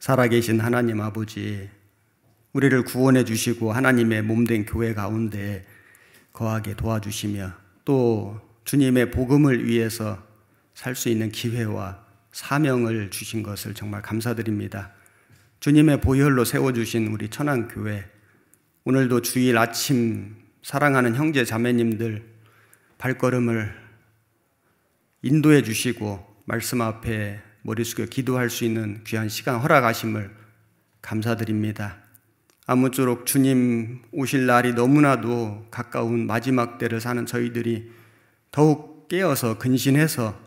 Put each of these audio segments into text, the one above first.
살아계신 하나님 아버지, 우리를 구원해 주시고 하나님의 몸된 교회 가운데 거하게 도와주시며 또 주님의 복음을 위해서 살 수 있는 기회와 사명을 주신 것을 정말 감사드립니다. 주님의 보혈로 세워주신 우리 천안교회, 오늘도 주일 아침 사랑하는 형제 자매님들 발걸음을 인도해 주시고 말씀 앞에 머리 숙여 기도할 수 있는 귀한 시간 허락하심을 감사드립니다. 아무쪼록 주님 오실 날이 너무나도 가까운 마지막 때를 사는 저희들이 더욱 깨어서 근신해서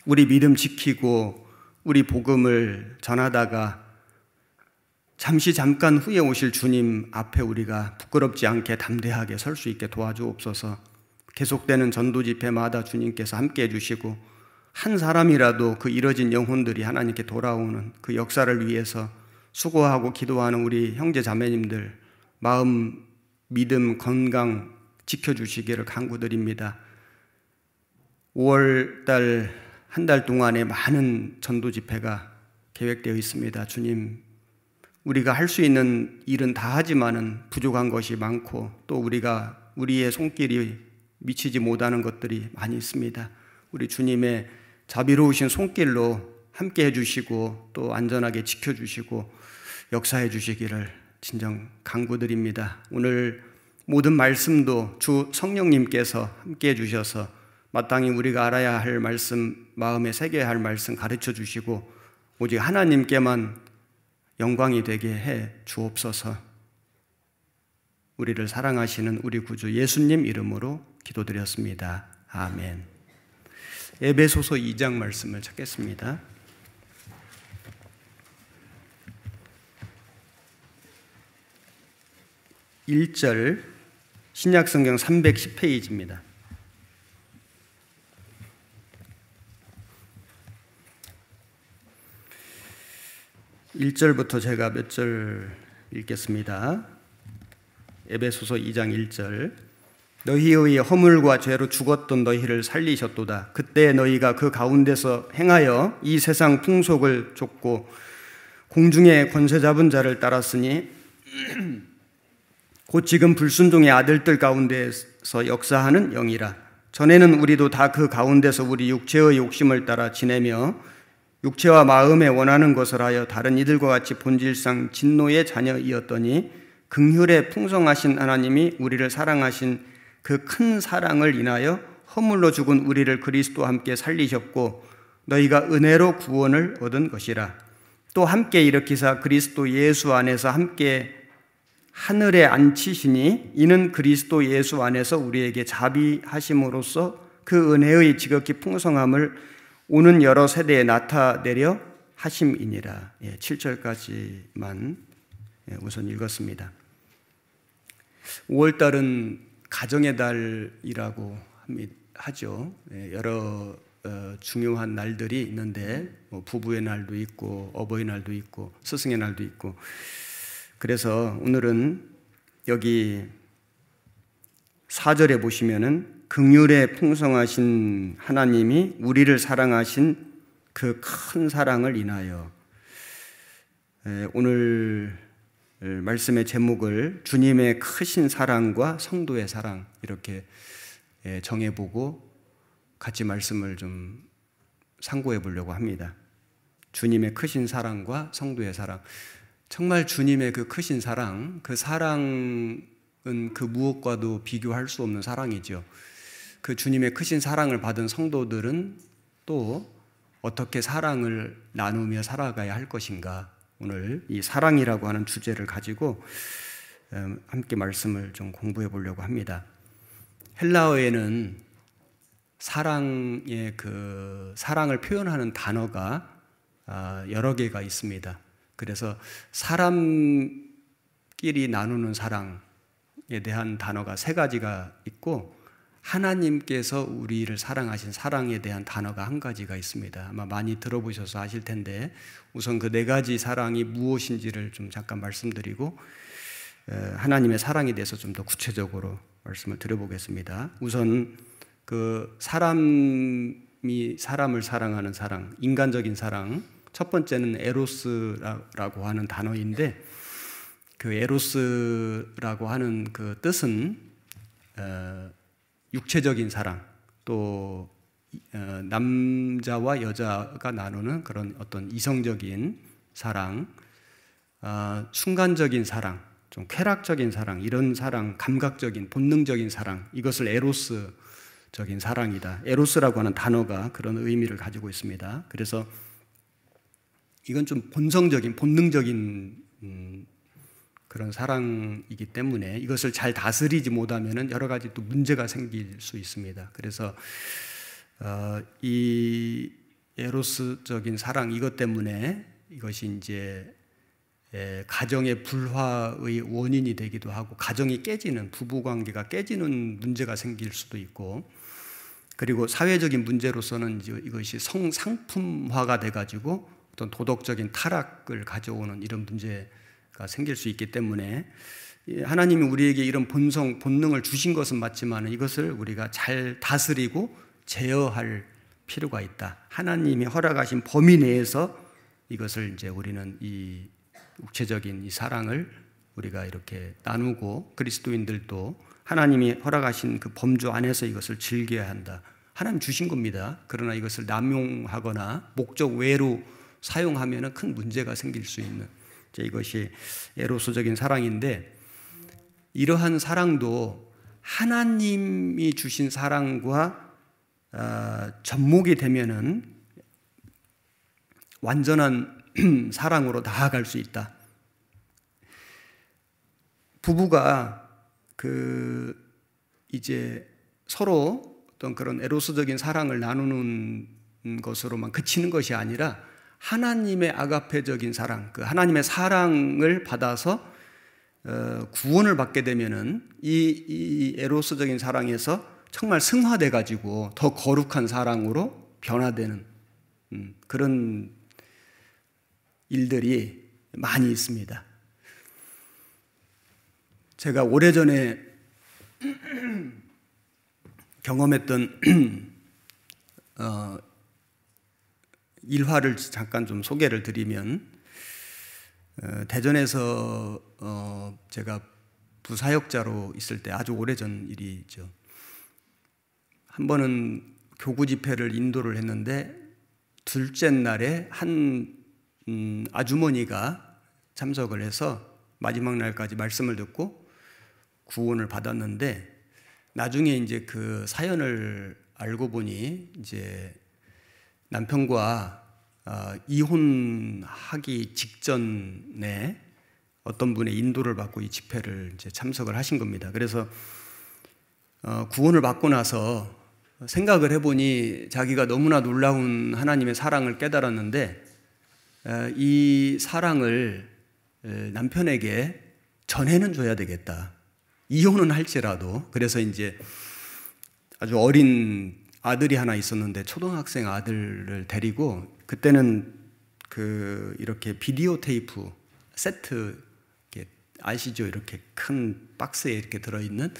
우리 믿음 지키고 우리 복음을 전하다가 잠깐 후에 오실 주님 앞에 우리가 부끄럽지 않게 담대하게 설 수 있게 도와주옵소서. 계속되는 전도 집회마다 주님께서 함께 해주시고 한 사람이라도 그 잃어진 영혼들이 하나님께 돌아오는 그 역사를 위해서 수고하고 기도하는 우리 형제 자매님들 마음, 믿음, 건강 지켜주시기를 간구드립니다. 5월달 한 달 동안에 많은 전도 집회가 계획되어 있습니다. 주님, 우리가 할 수 있는 일은 다 하지만은 부족한 것이 많고 또 우리의 손길이 미치지 못하는 것들이 많이 있습니다. 우리 주님의 자비로우신 손길로 함께 해주시고 또 안전하게 지켜주시고 역사해 주시기를 진정 간구드립니다. 오늘 모든 말씀도 주 성령님께서 함께 해주셔서 마땅히 우리가 알아야 할 말씀, 마음에 새겨야 할 말씀 가르쳐 주시고 오직 하나님께만 영광이 되게 해 주옵소서. 우리를 사랑하시는 우리 구주 예수님 이름으로 기도드렸습니다. 아멘. 에베소서 2장 말씀을 찾겠습니다. 1절 신약성경 310페이지입니다. 1절부터 제가 몇 절 읽겠습니다. 에베소서 2장 1절 너희의 허물과 죄로 죽었던 너희를 살리셨도다. 그때 너희가 그 가운데서 행하여 이 세상 풍속을 좇고 공중의 권세 잡은 자를 따랐으니 곧 지금 불순종의 아들들 가운데서 역사하는 영이라. 전에는 우리도 다 그 가운데서 우리 육체의 욕심을 따라 지내며 육체와 마음에 원하는 것을 하여 다른 이들과 같이 본질상 진노의 자녀이었더니 긍휼에 풍성하신 하나님이 우리를 사랑하신 그 큰 사랑을 인하여 허물로 죽은 우리를 그리스도와 함께 살리셨고 너희가 은혜로 구원을 얻은 것이라. 또 함께 일으키사 그리스도 예수 안에서 함께 하늘에 앉히시니 이는 그리스도 예수 안에서 우리에게 자비하심으로써 그 은혜의 지극히 풍성함을 오는 여러 세대에 나타내려 하심이니라. 7절까지만 우선 읽었습니다. 5월달은 가정의 달이라고 하죠. 여러 중요한 날들이 있는데 부부의 날도 있고 어버이날도 있고 스승의 날도 있고, 그래서 오늘은 여기 4절에 보시면은 긍휼에 풍성하신 하나님이 우리를 사랑하신 그 큰 사랑을 인하여, 오늘 말씀의 제목을 주님의 크신 사랑과 성도의 사랑 이렇게 정해보고 같이 말씀을 좀 상고해 보려고 합니다. 주님의 크신 사랑과 성도의 사랑. 정말 주님의 그 크신 사랑, 그 사랑은 그 무엇과도 비교할 수 없는 사랑이죠. 그 주님의 크신 사랑을 받은 성도들은 또 어떻게 사랑을 나누며 살아가야 할 것인가, 오늘 이 사랑이라고 하는 주제를 가지고 함께 말씀을 좀 공부해 보려고 합니다. 헬라어에는 사랑의 그 사랑을 표현하는 단어가 여러 개가 있습니다. 그래서 사람끼리 나누는 사랑에 대한 단어가 3가지가 있고 하나님께서 우리를 사랑하신 사랑에 대한 단어가 1가지가 있습니다. 아마 많이 들어보셔서 아실 텐데 우선 그 4가지 사랑이 무엇인지를 좀 잠깐 말씀드리고 하나님의 사랑에 대해서 좀 더 구체적으로 말씀을 드려보겠습니다. 우선 그 사람이 사람을 사랑하는 사랑, 인간적인 사랑, 첫 번째는 에로스라고 하는 단어인데, 그 에로스라고 하는 그 뜻은 육체적인 사랑, 또 남자와 여자가 나누는 그런 어떤 이성적인 사랑, 순간적인 사랑, 좀 쾌락적인 사랑, 이런 사랑, 감각적인 본능적인 사랑, 이것을 에로스적인 사랑이다. 에로스라고 하는 단어가 그런 의미를 가지고 있습니다. 그래서 이건 좀 본성적인, 본능적인 그런 사랑이기 때문에 이것을 잘 다스리지 못하면 여러 가지 또 문제가 생길 수 있습니다. 그래서 이 에로스적인 사랑, 이것 때문에 이것이 이제 가정의 불화의 원인이 되기도 하고, 가정이 깨지는, 부부관계가 깨지는 문제가 생길 수도 있고, 그리고 사회적인 문제로서는 이것이 성상품화가 돼가지고 어떤 도덕적인 타락을 가져오는 이런 문제가 생길 수 있기 때문에, 하나님이 우리에게 이런 본능을 주신 것은 맞지만 이것을 우리가 잘 다스리고 제어할 필요가 있다. 하나님이 허락하신 범위 내에서 이것을 이제 우리는 이 육체적인 이 사랑을 우리가 이렇게 나누고, 그리스도인들도 하나님이 허락하신 그 범주 안에서 이것을 즐겨야 한다. 하나님 주신 겁니다. 그러나 이것을 남용하거나 목적 외로 사용하면 큰 문제가 생길 수 있는, 이것이 에로스적인 사랑인데, 이러한 사랑도 하나님이 주신 사랑과 접목이 되면은 완전한 사랑으로 나아갈 수 있다. 부부가 이제 서로 어떤 그런 에로스적인 사랑을 나누는 것으로만 그치는 것이 아니라 하나님의 아가페적인 사랑, 그 하나님의 사랑을 받아서 구원을 받게 되면은 이 에로스적인 사랑에서 정말 승화돼 가지고 더 거룩한 사랑으로 변화되는 그런 일들이 많이 있습니다. 제가 오래전에 경험했던 일화를 잠깐 좀 소개를 드리면, 대전에서 제가 부사역자로 있을 때 아주 오래전 일이죠. 한 번은 교구 집회를 인도를 했는데, 둘째 날에 한 아주머니가 참석을 해서 마지막 날까지 말씀을 듣고 구원을 받았는데, 나중에 이제 그 사연을 알고 보니 이제 남편과 이혼하기 직전에 어떤 분의 인도를 받고 이 집회를 이제 참석을 하신 겁니다. 그래서 구원을 받고 나서 생각을 해보니 자기가 너무나 놀라운 하나님의 사랑을 깨달았는데, 이 사랑을 남편에게 전해는 줘야 되겠다. 이혼은 할지라도. 그래서 이제 아주 어린 아들이 하나 있었는데, 초등학생 아들을 데리고, 그때는 이렇게 비디오 테이프 세트, 아시죠? 이렇게 큰 박스에 이렇게 들어있는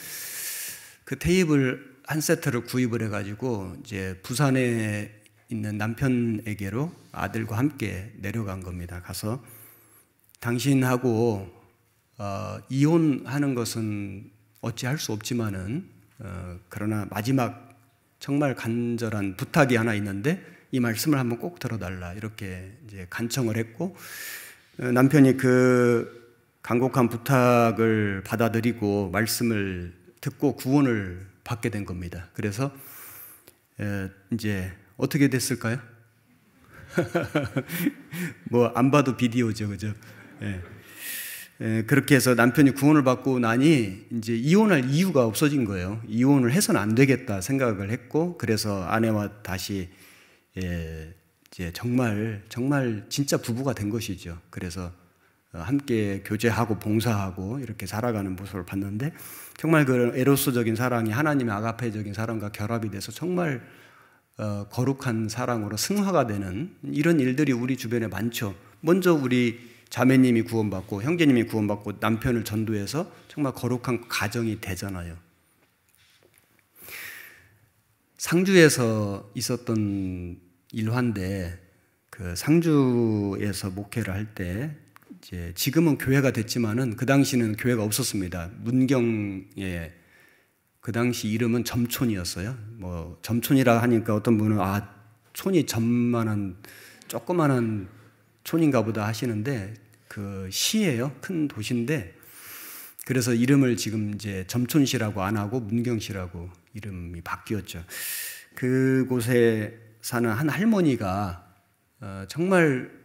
그 테이프를 한 세트를 구입을 해가지고 이제 부산에 있는 남편에게로 아들과 함께 내려간 겁니다. 가서 당신하고 이혼하는 것은 어찌할 수 없지만은 그러나 마지막 정말 간절한 부탁이 하나 있는데 이 말씀을 한번 꼭 들어달라, 이렇게 이제 간청을 했고, 남편이 그 간곡한 부탁을 받아들이고 말씀을 듣고 구원을 받게 된 겁니다. 그래서 이제 어떻게 됐을까요? 뭐 안 봐도 비디오죠, 그죠? 그렇게 해서 남편이 구원을 받고 나니 이제 이혼할 이유가 없어진 거예요. 이혼을 해서는 안 되겠다 생각을 했고, 그래서 아내와 다시 이제 정말 진짜 부부가 된 것이죠. 그래서 함께 교제하고 봉사하고 이렇게 살아가는 모습을 봤는데, 정말 그런 에로스적인 사랑이 하나님의 아가페적인 사랑과 결합이 돼서 정말 거룩한 사랑으로 승화가 되는 이런 일들이 우리 주변에 많죠. 먼저 우리 자매님이 구원받고 형제님이 구원받고 남편을 전도해서 정말 거룩한 가정이 되잖아요. 상주에서 있었던 일화인데, 그 상주에서 목회를 할 때 이제 지금은 교회가 됐지만은 그 당시는 교회가 없었습니다. 문경에 그 당시 이름은 점촌이었어요. 뭐 점촌이라 하니까 어떤 분은 촌이 점만한 조그만한 촌인가 보다 하시는데 그 시예요. 큰 도시인데 그래서 이름을 지금 이제 점촌시라고 안 하고 문경시라고 이름이 바뀌었죠. 그곳에 사는 한 할머니가 정말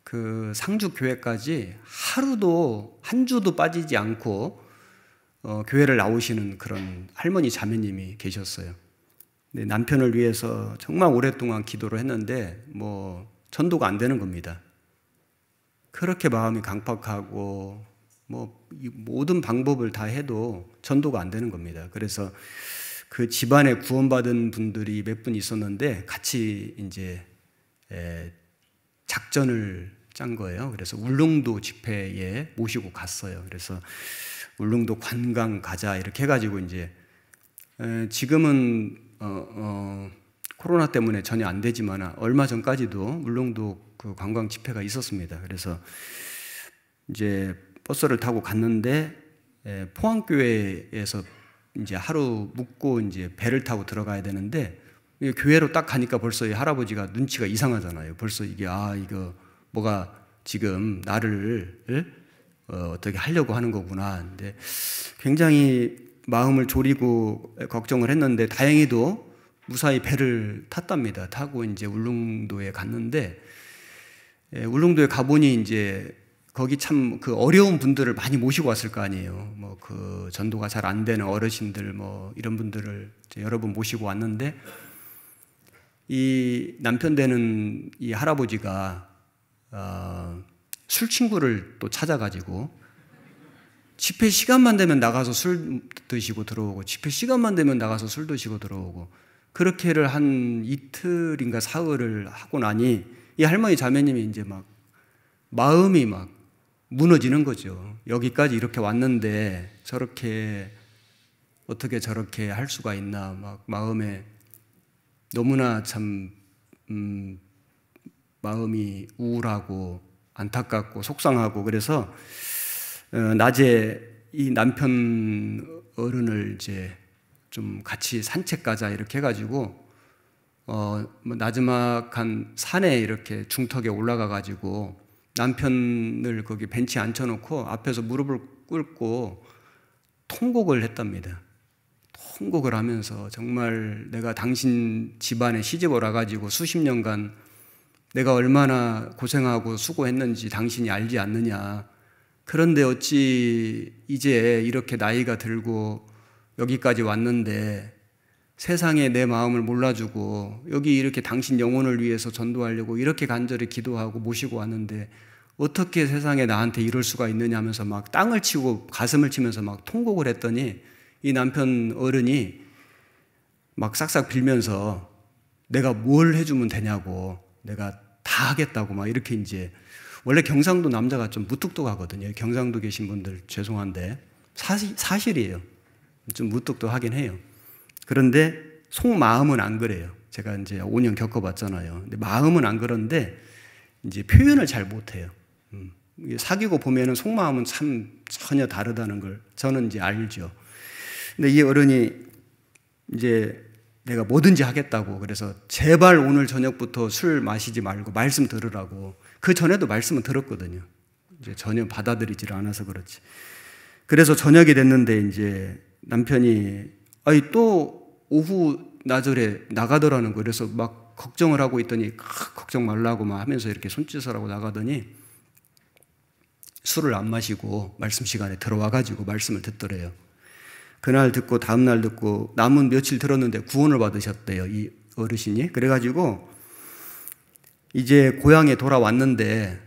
그 상주 교회까지 하루도 한 주도 빠지지 않고 교회를 나오시는 그런 할머니 자매님이 계셨어요. 근데 남편을 위해서 정말 오랫동안 기도를 했는데 뭐 전도가 안 되는 겁니다. 그렇게 마음이 강팍하고 뭐 모든 방법을 다 해도 전도가 안 되는 겁니다. 그래서 그 집안에 구원받은 분들이 몇 분 있었는데 같이 이제 작전을 짠 거예요. 그래서 울릉도 집회에 모시고 갔어요. 그래서 울릉도 관광 가자 이렇게 해가지고 이제 지금은 코로나 때문에 전혀 안 되지만 얼마 전까지도 울릉도 그 관광 집회가 있었습니다. 그래서 이제 버스를 타고 갔는데 포항교회에서 이제 하루 묵고 이제 배를 타고 들어가야 되는데 교회로 딱 가니까 벌써 이 할아버지가 눈치가 이상하잖아요. 벌써 이거 뭐가 지금 나를 어떻게 하려고 하는 거구나. 근데 굉장히 마음을 졸이고 걱정을 했는데 다행히도 무사히 배를 탔답니다. 타고 이제 울릉도에 갔는데 울릉도에 가보니 이제 거기 참 그 어려운 분들을 많이 모시고 왔을 거 아니에요. 뭐 그 전도가 잘 안 되는 어르신들 뭐 이런 분들을 여러 분 모시고 왔는데 이 남편 되는 이 할아버지가 술 친구를 또 찾아가지고 집회 시간만 되면 나가서 술 드시고 들어오고 집회 시간만 되면 나가서 술 드시고 들어오고 그렇게를 한 이틀인가 사흘을 하고 나니 이 할머니 자매님이 이제 막 마음이 막 무너지는 거죠. 여기까지 이렇게 왔는데 저렇게 어떻게 저렇게 할 수가 있나 막 마음에 너무나 참 마음이 우울하고 안타깝고 속상하고 그래서 낮에 이 남편 어른을 이제 좀 같이 산책 가자 이렇게 해가지고 뭐 나지막한 산에 이렇게 중턱에 올라가 가지고 남편을 거기 벤치에 앉혀놓고 앞에서 무릎을 꿇고 통곡을 했답니다. 통곡을 하면서 정말 내가 당신 집안에 시집을 와가지고 수십 년간 내가 얼마나 고생하고 수고했는지 당신이 알지 않느냐. 그런데 어찌 이제 이렇게 나이가 들고 여기까지 왔는데 세상에 내 마음을 몰라주고 여기 이렇게 당신 영혼을 위해서 전도하려고 이렇게 간절히 기도하고 모시고 왔는데 어떻게 세상에 나한테 이럴 수가 있느냐 하면서 막 땅을 치고 가슴을 치면서 막 통곡을 했더니 이 남편 어른이 막 싹싹 빌면서 내가 뭘 해주면 되냐고 내가 다 하겠다고 막 이렇게 이제 원래 경상도 남자가 좀 무뚝뚝하거든요. 경상도 계신 분들 죄송한데 사실이에요. 좀 무뚝뚝하긴 해요. 그런데 속마음은 안 그래요. 제가 이제 5년 겪어봤잖아요. 근데 마음은 안 그런데 이제 표현을 잘 못해요. 사귀고 보면은 속마음은 참 전혀 다르다는 걸 저는 이제 알죠. 근데 이 어른이 이제 내가 뭐든지 하겠다고 그래서 제발 오늘 저녁부터 술 마시지 말고 말씀 들으라고 그 전에도 말씀은 들었거든요. 이제 전혀 받아들이질 않아서 그렇지. 그래서 저녁이 됐는데 이제 남편이 또 오후 나절에 나가더라는 거예요. 그래서 막 걱정을 하고 있더니 걱정 말라고 막 하면서 이렇게 손짓을 하고 나가더니 술을 안 마시고 말씀 시간에 들어와가지고 말씀을 듣더래요. 그날 듣고 다음날 듣고 남은 며칠 들었는데 구원을 받으셨대요. 이 어르신이. 그래가지고 이제 고향에 돌아왔는데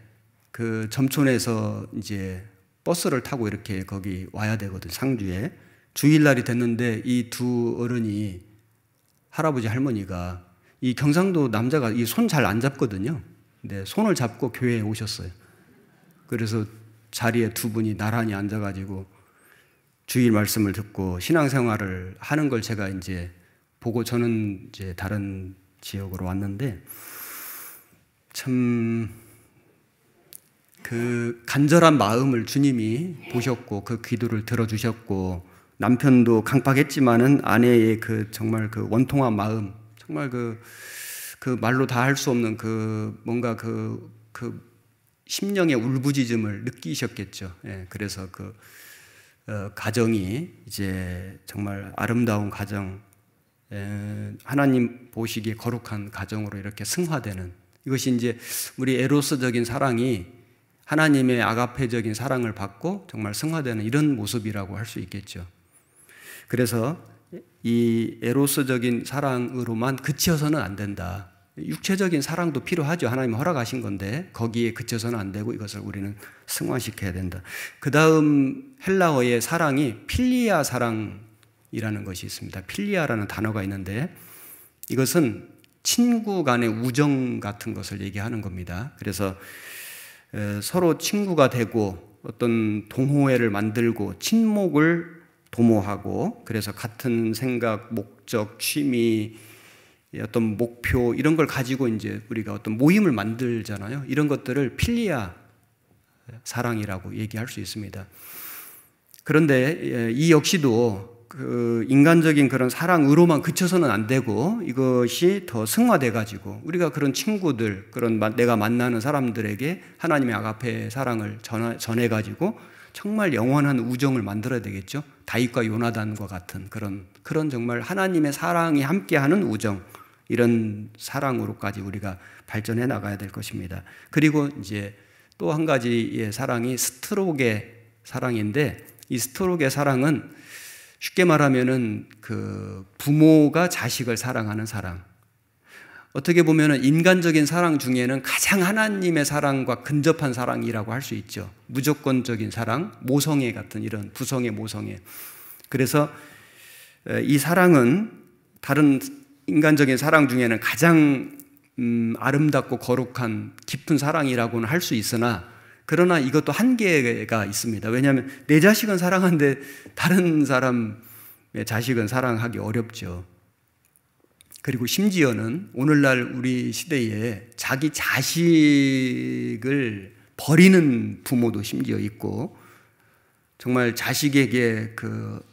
그 점촌에서 이제 버스를 타고 이렇게 거기 와야 되거든. 상주에. 주일날이 됐는데 이 두 어른이 할아버지 할머니가 이 경상도 남자가 이 손 잘 안 잡거든요. 근데 손을 잡고 교회에 오셨어요. 그래서 자리에 두 분이 나란히 앉아가지고 주일 말씀을 듣고 신앙생활을 하는 걸 제가 이제 보고 저는 이제 다른 지역으로 왔는데 참 그 간절한 마음을 주님이 보셨고 그 기도를 들어주셨고, 남편도 강박했지만은 아내의 그 정말 그 원통한 마음, 정말 그 말로 다 할 수 없는 그 뭔가 그 심령의 울부짖음을 느끼셨겠죠. 예, 그래서 가정이 이제 정말 아름다운 가정, 하나님 보시기에 거룩한 가정으로 이렇게 승화되는, 이것이 이제 우리 에로스적인 사랑이 하나님의 아가페적인 사랑을 받고 정말 승화되는 이런 모습이라고 할 수 있겠죠. 그래서 이 에로스적인 사랑으로만 그쳐서는 안 된다. 육체적인 사랑도 필요하죠. 하나님 허락하신 건데 거기에 그쳐서는 안 되고 이것을 우리는 승화시켜야 된다. 그 다음 헬라어의 사랑이 필리아 사랑이라는 것이 있습니다. 필리아라는 단어가 있는데 이것은 친구 간의 우정 같은 것을 얘기하는 겁니다. 그래서 서로 친구가 되고 어떤 동호회를 만들고 친목을 도모하고, 그래서 같은 생각, 목적, 취미, 어떤 목표 이런 걸 가지고 이제 우리가 어떤 모임을 만들잖아요. 이런 것들을 필리아 사랑이라고 얘기할 수 있습니다. 그런데 이 역시도 그 인간적인 그런 사랑으로만 그쳐서는 안 되고 이것이 더 승화돼 가지고 우리가 그런 친구들, 그런 내가 만나는 사람들에게 하나님의 아가페 사랑을 전해 가지고 정말 영원한 우정을 만들어야 되겠죠. 다윗과 요나단과 같은 그런 정말 하나님의 사랑이 함께하는 우정, 이런 사랑으로까지 우리가 발전해 나가야 될 것입니다. 그리고 이제 또 한 가지의 사랑이 스트로게 사랑인데, 이 스트로게 사랑은 쉽게 말하면은 그 부모가 자식을 사랑하는 사랑. 어떻게 보면은 인간적인 사랑 중에는 가장 하나님의 사랑과 근접한 사랑이라고 할 수 있죠. 무조건적인 사랑, 모성애 같은 이런 부성애, 모성애. 그래서 이 사랑은 다른 인간적인 사랑 중에는 가장 아름답고 거룩한 깊은 사랑이라고는 할 수 있으나, 그러나 이것도 한계가 있습니다. 왜냐하면 내 자식은 사랑하는데 다른 사람의 자식은 사랑하기 어렵죠. 그리고 심지어는 오늘날 우리 시대에 자기 자식을 버리는 부모도 심지어 있고, 정말 자식에게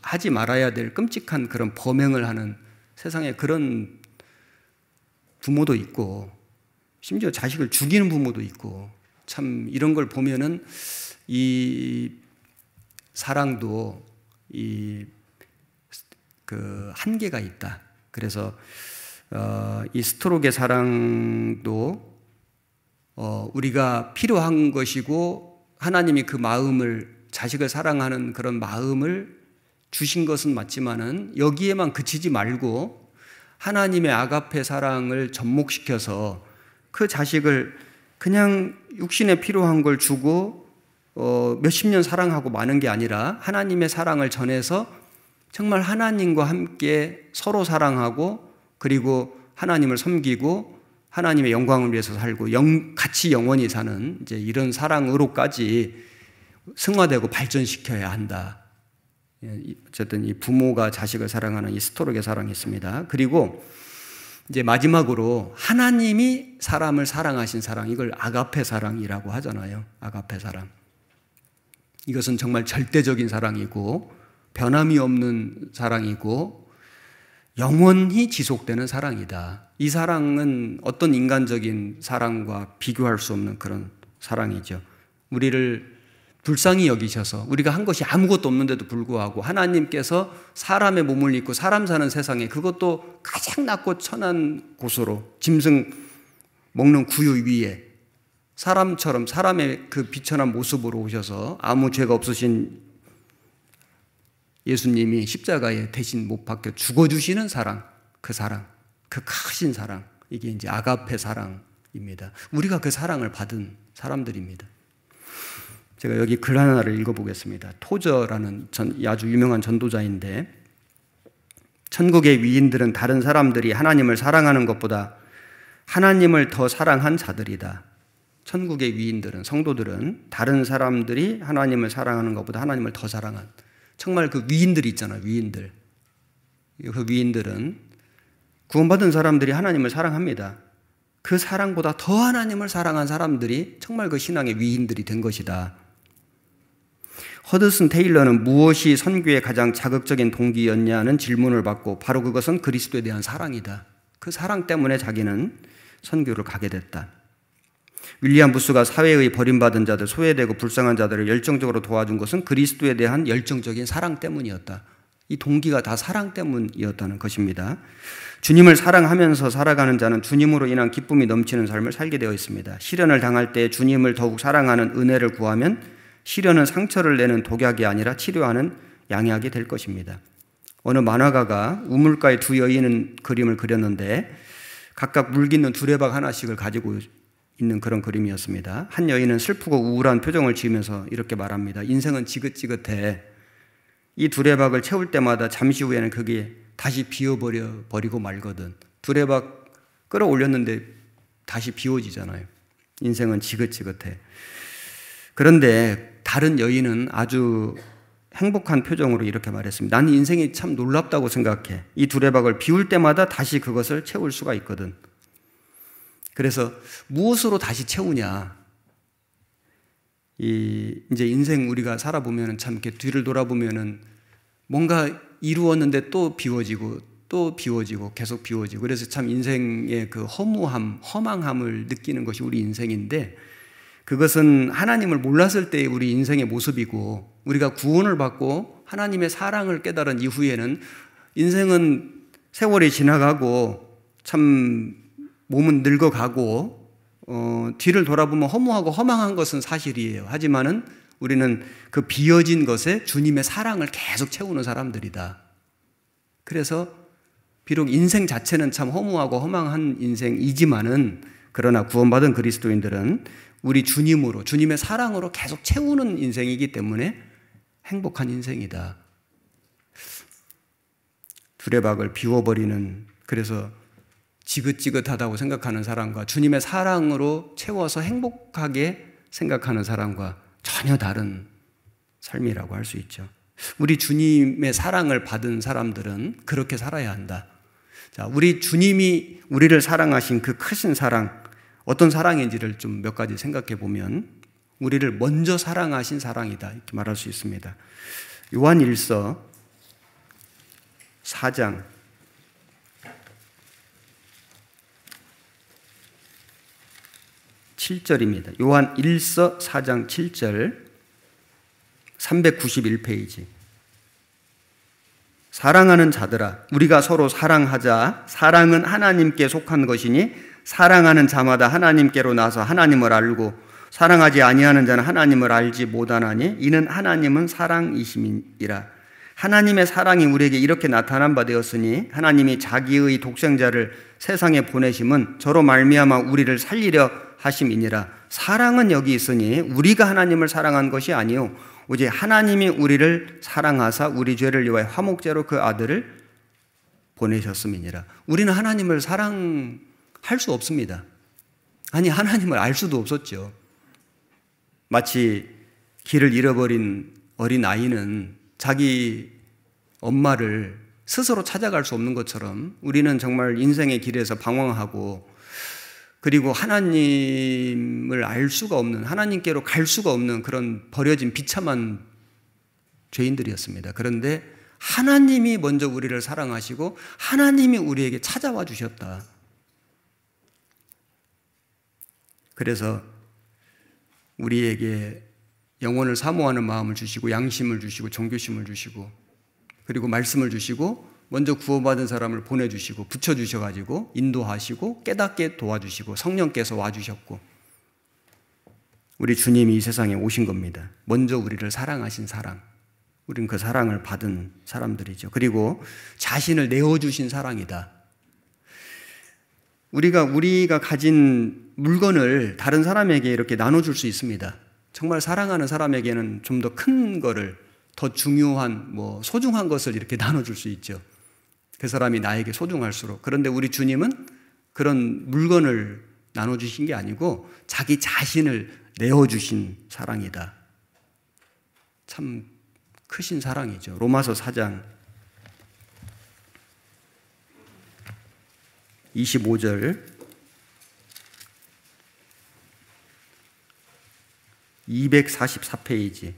하지 말아야 될 끔찍한 그런 범행을 하는 세상에 그런 부모도 있고, 심지어 자식을 죽이는 부모도 있고, 참 이런 걸 보면은 이 사랑도 한계가 있다. 그래서 이 스트로게 사랑도 우리가 필요한 것이고, 하나님이 그 마음을, 자식을 사랑하는 그런 마음을 주신 것은 맞지만은 여기에만 그치지 말고 하나님의 아가페 사랑을 접목시켜서 그 자식을 그냥 육신에 필요한 걸 주고 몇십 년 사랑하고 마는 게 아니라 하나님의 사랑을 전해서 정말 하나님과 함께 서로 사랑하고, 그리고 하나님을 섬기고 하나님의 영광을 위해서 살고 같이 영원히 사는 이제 이런 사랑으로까지 승화되고 발전시켜야 한다. 어쨌든 이 부모가 자식을 사랑하는 이 스토르게 사랑이 있습니다. 그리고 이제 마지막으로 하나님이 사람을 사랑하신 사랑, 이걸 아가페 사랑이라고 하잖아요. 아가페 사랑. 이것은 정말 절대적인 사랑이고 변함이 없는 사랑이고 영원히 지속되는 사랑이다. 이 사랑은 어떤 인간적인 사랑과 비교할 수 없는 그런 사랑이죠. 우리를 불쌍히 여기셔서 우리가 한 것이 아무것도 없는데도 불구하고 하나님께서 사람의 몸을 입고 사람 사는 세상에, 그것도 가장 낮고 천한 곳으로 짐승 먹는 구유 위에 사람처럼 사람의 그 비천한 모습으로 오셔서 아무 죄가 없으신 예수님이 십자가에 대신 못 박혀 죽어주시는 사랑, 그 크신 사랑, 이게 이제 아가페 사랑입니다. 우리가 그 사랑을 받은 사람들입니다. 제가 여기 글 하나를 읽어보겠습니다. 토저라는 아주 유명한 전도자인데, 천국의 위인들은 다른 사람들이 하나님을 사랑하는 것보다 하나님을 더 사랑한 자들이다. 천국의 위인들은, 성도들은 다른 사람들이 하나님을 사랑하는 것보다 하나님을 더 사랑한, 정말 그 위인들이 있잖아요. 위인들. 그 위인들은 구원받은 사람들이 하나님을 사랑합니다. 그 사랑보다 더 하나님을 사랑한 사람들이 정말 그 신앙의 위인들이 된 것이다. 허드슨 테일러는 무엇이 선교의 가장 자극적인 동기였냐는 질문을 받고 바로 그것은 그리스도에 대한 사랑이다. 그 사랑 때문에 자기는 선교를 가게 됐다. 윌리엄 부스가 사회의 버림받은 자들, 소외되고 불쌍한 자들을 열정적으로 도와준 것은 그리스도에 대한 열정적인 사랑 때문이었다. 이 동기가 다 사랑 때문이었다는 것입니다. 주님을 사랑하면서 살아가는 자는 주님으로 인한 기쁨이 넘치는 삶을 살게 되어 있습니다. 시련을 당할 때 주님을 더욱 사랑하는 은혜를 구하면 시련은 상처를 내는 독약이 아니라 치료하는 양약이 될 것입니다. 어느 만화가가 우물가에 두 여인은 그림을 그렸는데 각각 물깃는 두레박 하나씩을 가지고 있는 그런 그림이었습니다. 한 여인은 슬프고 우울한 표정을 지으면서 이렇게 말합니다. 인생은 지긋지긋해. 이 두레박을 채울 때마다 잠시 후에는 그게 다시 비워버리고 말거든. 두레박 끌어올렸는데 다시 비워지잖아요. 인생은 지긋지긋해. 그런데 다른 여인은 아주 행복한 표정으로 이렇게 말했습니다. 나는 인생이 참 놀랍다고 생각해. 이 두레박을 비울 때마다 다시 그것을 채울 수가 있거든. 그래서 무엇으로 다시 채우냐? 이제 인생 우리가 살아보면 참 이렇게 뒤를 돌아보면은 뭔가 이루었는데 또 비워지고 또 비워지고 계속 비워지고 그래서 참 인생의 그 허무함, 허망함을 느끼는 것이 우리 인생인데 그것은 하나님을 몰랐을 때의 우리 인생의 모습이고 우리가 구원을 받고 하나님의 사랑을 깨달은 이후에는 인생은 세월이 지나가고 참 몸은 늙어가고 뒤를 돌아보면 허무하고 허망한 것은 사실이에요. 하지만은 우리는 그 비어진 것에 주님의 사랑을 계속 채우는 사람들이다. 그래서 비록 인생 자체는 참 허무하고 허망한 인생이지만은 그러나 구원받은 그리스도인들은 우리 주님으로 주님의 사랑으로 계속 채우는 인생이기 때문에 행복한 인생이다. 두레박을 비워버리는 그래서 지긋지긋하다고 생각하는 사람과 주님의 사랑으로 채워서 행복하게 생각하는 사람과 전혀 다른 삶이라고 할 수 있죠. 우리 주님의 사랑을 받은 사람들은 그렇게 살아야 한다. 자, 우리 주님이 우리를 사랑하신 그 크신 사랑, 어떤 사랑인지를 좀 몇 가지 생각해 보면 우리를 먼저 사랑하신 사랑이다 이렇게 말할 수 있습니다. 요한일서 4장 7절입니다. 요한 1서 4장 7절 391페이지. 사랑하는 자들아 우리가 서로 사랑하자. 사랑은 하나님께 속한 것이니 사랑하는 자마다 하나님께로 나서 하나님을 알고 사랑하지 아니하는 자는 하나님을 알지 못하나니 이는 하나님은 사랑이심이라. 하나님의 사랑이 우리에게 이렇게 나타난 바 되었으니 하나님이 자기의 독생자를 세상에 보내심은 저로 말미암아 우리를 살리려 하심이니라. 사랑은 여기 있으니 우리가 하나님을 사랑한 것이 아니요 오직 하나님이 우리를 사랑하사 우리 죄를 위하여 화목제로 그 아들을 보내셨음이니라. 우리는 하나님을 사랑할 수 없습니다. 아니 하나님을 알 수도 없었죠. 마치 길을 잃어버린 어린 아이는 자기 엄마를 스스로 찾아갈 수 없는 것처럼 우리는 정말 인생의 길에서 방황하고 그리고 하나님을 알 수가 없는 하나님께로 갈 수가 없는 그런 버려진 비참한 죄인들이었습니다. 그런데 하나님이 먼저 우리를 사랑하시고 하나님이 우리에게 찾아와 주셨다. 그래서 우리에게 영혼을 사모하는 마음을 주시고 양심을 주시고 종교심을 주시고 그리고 말씀을 주시고 먼저 구원받은 사람을 보내주시고 붙여주셔가지고 인도하시고 깨닫게 도와주시고 성령께서 와주셨고 우리 주님이 이 세상에 오신 겁니다. 먼저 우리를 사랑하신 사랑, 우리는 그 사랑을 받은 사람들이죠. 그리고 자신을 내어주신 사랑이다. 우리가 가진 물건을 다른 사람에게 이렇게 나눠줄 수 있습니다. 정말 사랑하는 사람에게는 좀 더 큰 거를 더 중요한 소중한 것을 이렇게 나눠줄 수 있죠. 그 사람이 나에게 소중할수록. 그런데 우리 주님은 그런 물건을 나눠주신 게 아니고 자기 자신을 내어주신 사랑이다. 참 크신 사랑이죠. 로마서 4장 25절 244페이지.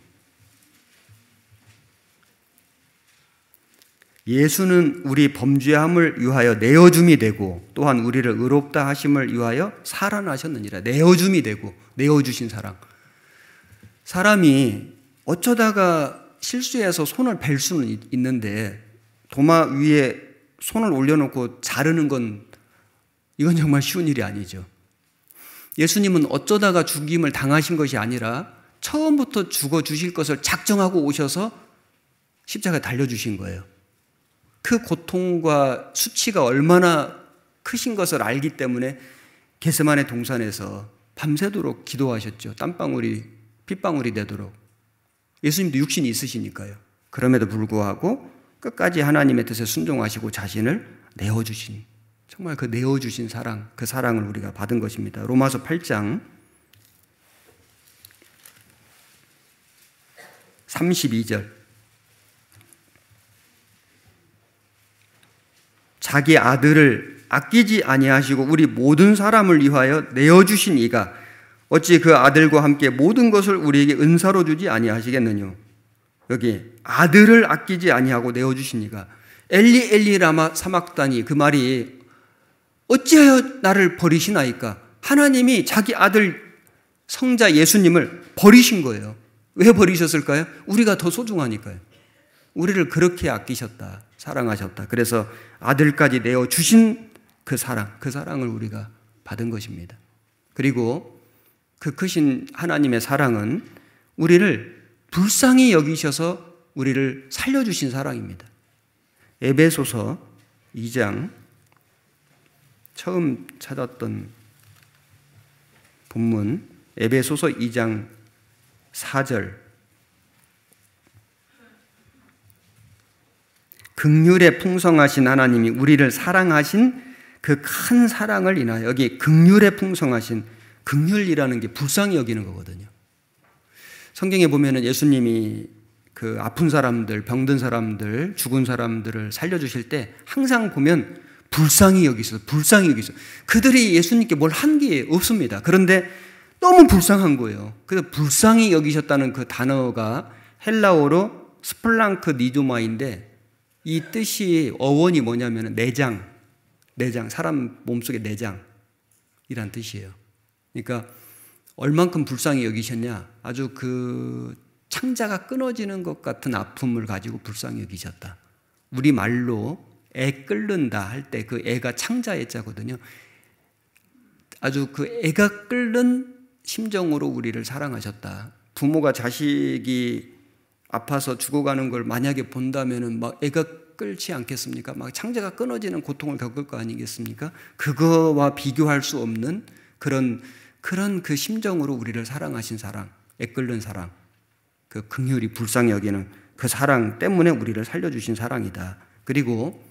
예수는 우리 범죄함을 위하여 내어줌이 되고 또한 우리를 의롭다 하심을 위하여 살아나셨느니라. 내어줌이 되고 내어주신 사랑. 사람이 어쩌다가 실수해서 손을 벨 수는 있는데 도마 위에 손을 올려놓고 자르는 건 이건 정말 쉬운 일이 아니죠. 예수님은 어쩌다가 죽임을 당하신 것이 아니라 처음부터 죽어주실 것을 작정하고 오셔서 십자가에 달려주신 거예요. 그 고통과 수치가 얼마나 크신 것을 알기 때문에 겟세마네 동산에서 밤새도록 기도하셨죠. 땀방울이 핏방울이 되도록. 예수님도 육신이 있으시니까요. 그럼에도 불구하고 끝까지 하나님의 뜻에 순종하시고 자신을 내어주신, 정말 그 내어주신 사랑, 그 사랑을 우리가 받은 것입니다. 로마서 8장 32절. 자기 아들을 아끼지 아니하시고 우리 모든 사람을 위하여 내어주신 이가 어찌 그 아들과 함께 모든 것을 우리에게 은사로 주지 아니하시겠느냐. 여기 아들을 아끼지 아니하고 내어주신 이가, 엘리 엘리 라마 사막다니, 그 말이 어찌하여 나를 버리시나이까. 하나님이 자기 아들 성자 예수님을 버리신 거예요. 왜 버리셨을까요? 우리가 더 소중하니까요. 우리를 그렇게 아끼셨다, 사랑하셨다. 그래서 아들까지 내어주신 그 사랑, 그 사랑을 우리가 받은 것입니다. 그리고 그 크신 하나님의 사랑은 우리를 불쌍히 여기셔서 우리를 살려주신 사랑입니다. 에베소서 2장 처음 찾았던 본문, 에베소서 2장 4절. 긍휼에 풍성하신 하나님이 우리를 사랑하신 그 큰 사랑을 인하여, 여기 긍휼에 풍성하신, 긍휼이라는 게 불쌍히 여기는 거거든요. 성경에 보면은 예수님이 그 아픈 사람들, 병든 사람들, 죽은 사람들을 살려주실 때 항상 보면 불쌍히 여기셔서, 불쌍히 여기셔서. 그들이 예수님께 뭘 한 게 없습니다. 그런데 너무 불쌍한 거예요. 그래서 불쌍히 여기셨다는 그 단어가 헬라어로 스플랑크 니조마인데, 이 뜻이 어원이 뭐냐면 내장, 사람 몸속의 내장이란 뜻이에요. 그러니까 얼만큼 불쌍히 여기셨냐, 아주 그 창자가 끊어지는 것 같은 아픔을 가지고 불쌍히 여기셨다. 우리 말로 애 끓는다 할 때 그 애가 창자 애자거든요. 아주 그 애가 끓는 심정으로 우리를 사랑하셨다. 부모가 자식이 아파서 죽어가는 걸 만약에 본다면은 막 애가 끓지 않겠습니까? 막 창자가 끊어지는 고통을 겪을 거 아니겠습니까? 그거와 비교할 수 없는 그런 그 심정으로 우리를 사랑하신 사랑, 애 끓는 사랑, 그 긍휼이 불쌍히 여기는 그 사랑 때문에 우리를 살려주신 사랑이다. 그리고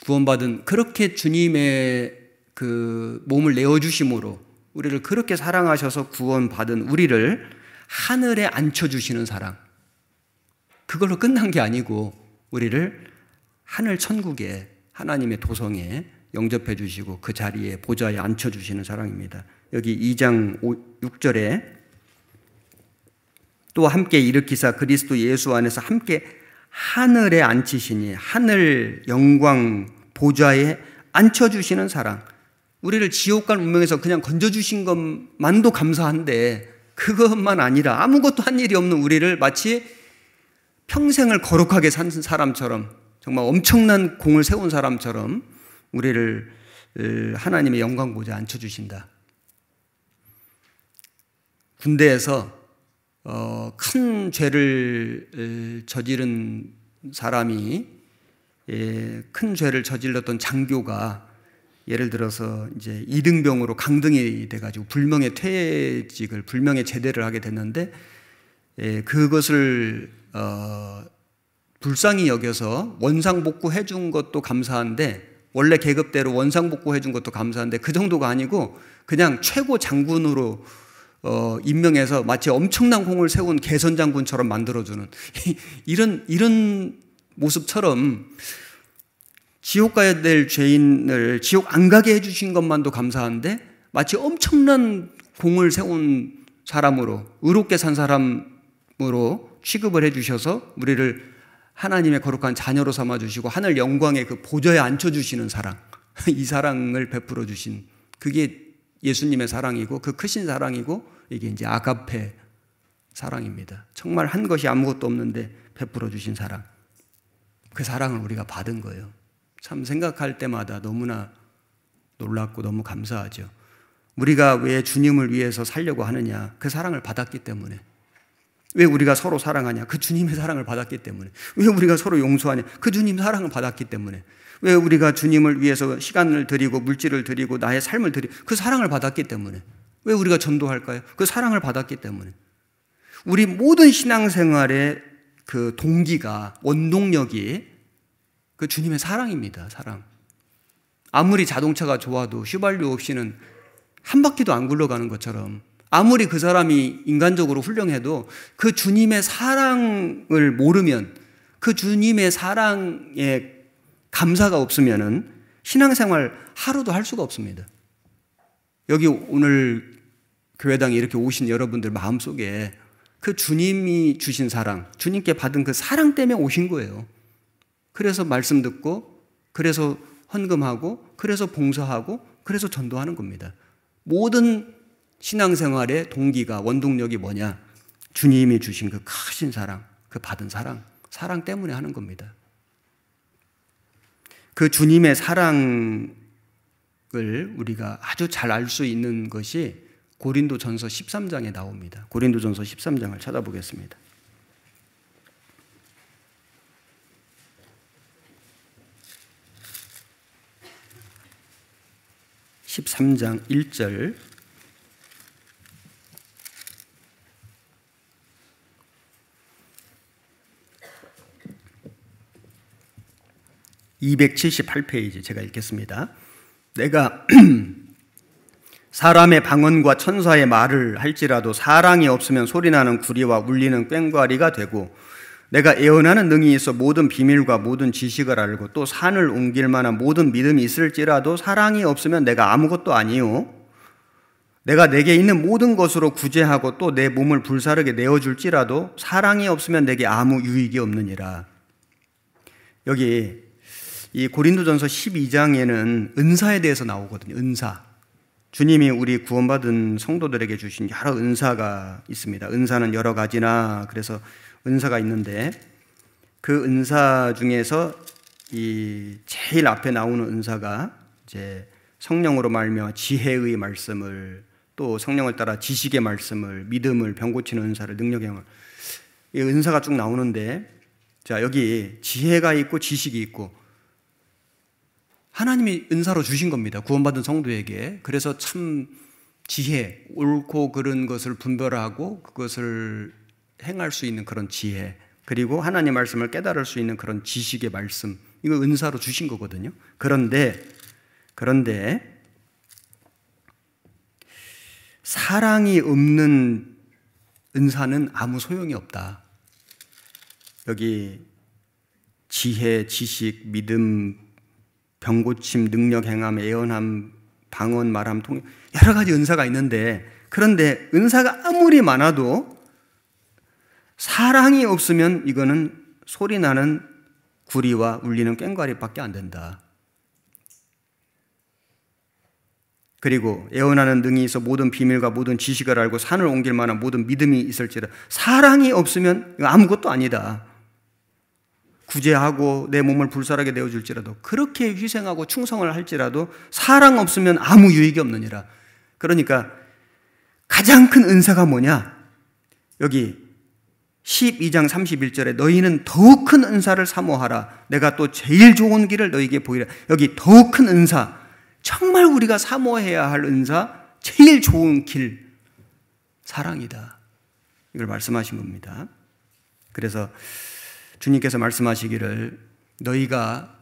구원받은, 그렇게 주님의 그 몸을 내어주심으로 우리를 그렇게 사랑하셔서 구원받은 우리를 하늘에 앉혀주시는 사랑, 그걸로 끝난 게 아니고 우리를 하늘 천국에, 하나님의 도성에 영접해 주시고 그 자리에, 보좌에 앉혀주시는 사랑입니다. 여기 2장 6절에 또 함께 일으키사 그리스도 예수 안에서 함께 하늘에 앉히시니, 하늘 영광 보좌에 앉혀주시는 사랑. 우리를 지옥 갈 운명에서 그냥 건져주신 것만도 감사한데, 그것만 아니라 아무것도 한 일이 없는 우리를 마치 평생을 거룩하게 산 사람처럼, 정말 엄청난 공을 세운 사람처럼 우리를 하나님의 영광 보좌에 앉혀주신다. 군대에서 큰 죄를 저지른 사람이, 큰 죄를 저질렀던 장교가 예를 들어서 이제 이등병으로 강등이 돼가지고 불명예 퇴직을, 불명예 제대를 하게 됐는데, 그것을 불쌍히 여겨서 원상복구 해준 것도 감사한데, 원래 계급대로 원상복구 해준 것도 감사한데 그 정도가 아니고 그냥 최고 장군으로 임명해서 마치 엄청난 공을 세운 개선장군처럼 만들어주는 이런 모습처럼, 지옥 가야 될 죄인을 지옥 안 가게 해주신 것만도 감사한데 마치 엄청난 공을 세운 사람으로, 의롭게 산 사람으로 취급을 해주셔서 우리를 하나님의 거룩한 자녀로 삼아주시고 하늘 영광의 그 보좌에 앉혀주시는 사랑, 이 사랑을 베풀어 주신, 그게 예수님의 사랑이고 그 크신 사랑이고, 이게 이제 아가페 사랑입니다. 정말 한 것이 아무것도 없는데 베풀어 주신 사랑, 그 사랑을 우리가 받은 거예요. 참 생각할 때마다 너무나 놀랍고 너무 감사하죠. 우리가 왜 주님을 위해서 살려고 하느냐? 그 사랑을 받았기 때문에. 왜 우리가 서로 사랑하냐? 그 주님의 사랑을 받았기 때문에. 왜 우리가 서로 용서하냐? 그 주님 사랑을 받았기 때문에. 왜 우리가 주님을 위해서 시간을 드리고 물질을 드리고 나의 삶을 드리고 그 사랑을 받았기 때문에. 왜 우리가 전도할까요? 그 사랑을 받았기 때문에. 우리 모든 신앙생활의 그 동기가, 원동력이 그 주님의 사랑입니다. 사랑. 아무리 자동차가 좋아도 휘발유 없이는 한 바퀴도 안 굴러가는 것처럼, 아무리 그 사람이 인간적으로 훌륭해도 그 주님의 사랑을 모르면, 그 주님의 사랑에 감사가 없으면은 신앙생활 하루도 할 수가 없습니다. 여기 오늘 교회당에 이렇게 오신 여러분들 마음속에 그 주님이 주신 사랑, 주님께 받은 그 사랑 때문에 오신 거예요. 그래서 말씀 듣고, 그래서 헌금하고, 그래서 봉사하고, 그래서 전도하는 겁니다. 모든 신앙생활의 동기가, 원동력이 뭐냐? 주님이 주신 그 크신 사랑, 그 받은 사랑, 사랑 때문에 하는 겁니다. 그 주님의 사랑을 우리가 아주 잘 알 수 있는 것이 고린도전서 13장에 나옵니다. 고린도전서 13장을 찾아보겠습니다. 13장 1절, (278페이지) 제가 읽겠습니다. 내가 사람의 방언과 천사의 말을 할지라도 사랑이 없으면 소리나는 구리와 울리는 꽹과리가 되고, 내가 애언하는 능히 있어 모든 비밀과 모든 지식을 알고 또 산을 옮길 만한 모든 믿음이 있을지라도 사랑이 없으면 내가 아무것도 아니요, 내가 내게 있는 모든 것으로 구제하고 또 내 몸을 불사르게 내어줄지라도 사랑이 없으면 내게 아무 유익이 없느니라. 여기 이 고린도전서 12장에는 은사에 대해서 나오거든요. 은사. 주님이 우리 구원받은 성도들에게 주신 여러 은사가 있습니다. 은사는 여러 가지나, 그래서 은사가 있는데, 그 은사 중에서 이 제일 앞에 나오는 은사가 이제 성령으로 말미암아 지혜의 말씀을, 또 성령을 따라 지식의 말씀을, 믿음을, 병 고치는 은사를, 능력의 영을, 이 은사가 쭉 나오는데, 자, 여기 지혜가 있고 지식이 있고, 하나님이 은사로 주신 겁니다. 구원받은 성도에게. 그래서 참 지혜, 옳고 그른 것을 분별하고 그것을 행할 수 있는 그런 지혜, 그리고 하나님 말씀을 깨달을 수 있는 그런 지식의 말씀, 이거 은사로 주신 거거든요. 그런데 사랑이 없는 은사는 아무 소용이 없다. 여기 지혜, 지식, 믿음, 병고침, 능력, 행함, 애언함, 방언, 말함, 통역, 여러 가지 은사가 있는데, 그런데 은사가 아무리 많아도 사랑이 없으면 이거는 소리나는 구리와 울리는 꽹과리밖에 안 된다. 그리고 애언하는 능이 있어 모든 비밀과 모든 지식을 알고 산을 옮길 만한 모든 믿음이 있을지라 사랑이 없으면 아무것도 아니다. 구제하고 내 몸을 불살하게 내어줄지라도, 그렇게 희생하고 충성을 할지라도 사랑 없으면 아무 유익이 없느니라. 그러니까 가장 큰 은사가 뭐냐? 여기 12장 31절에 너희는 더욱 큰 은사를 사모하라. 내가 또 제일 좋은 길을 너희에게 보이라. 여기 더욱 큰 은사, 정말 우리가 사모해야 할 은사, 제일 좋은 길, 사랑이다. 이걸 말씀하신 겁니다. 그래서 주님께서 말씀하시기를 너희가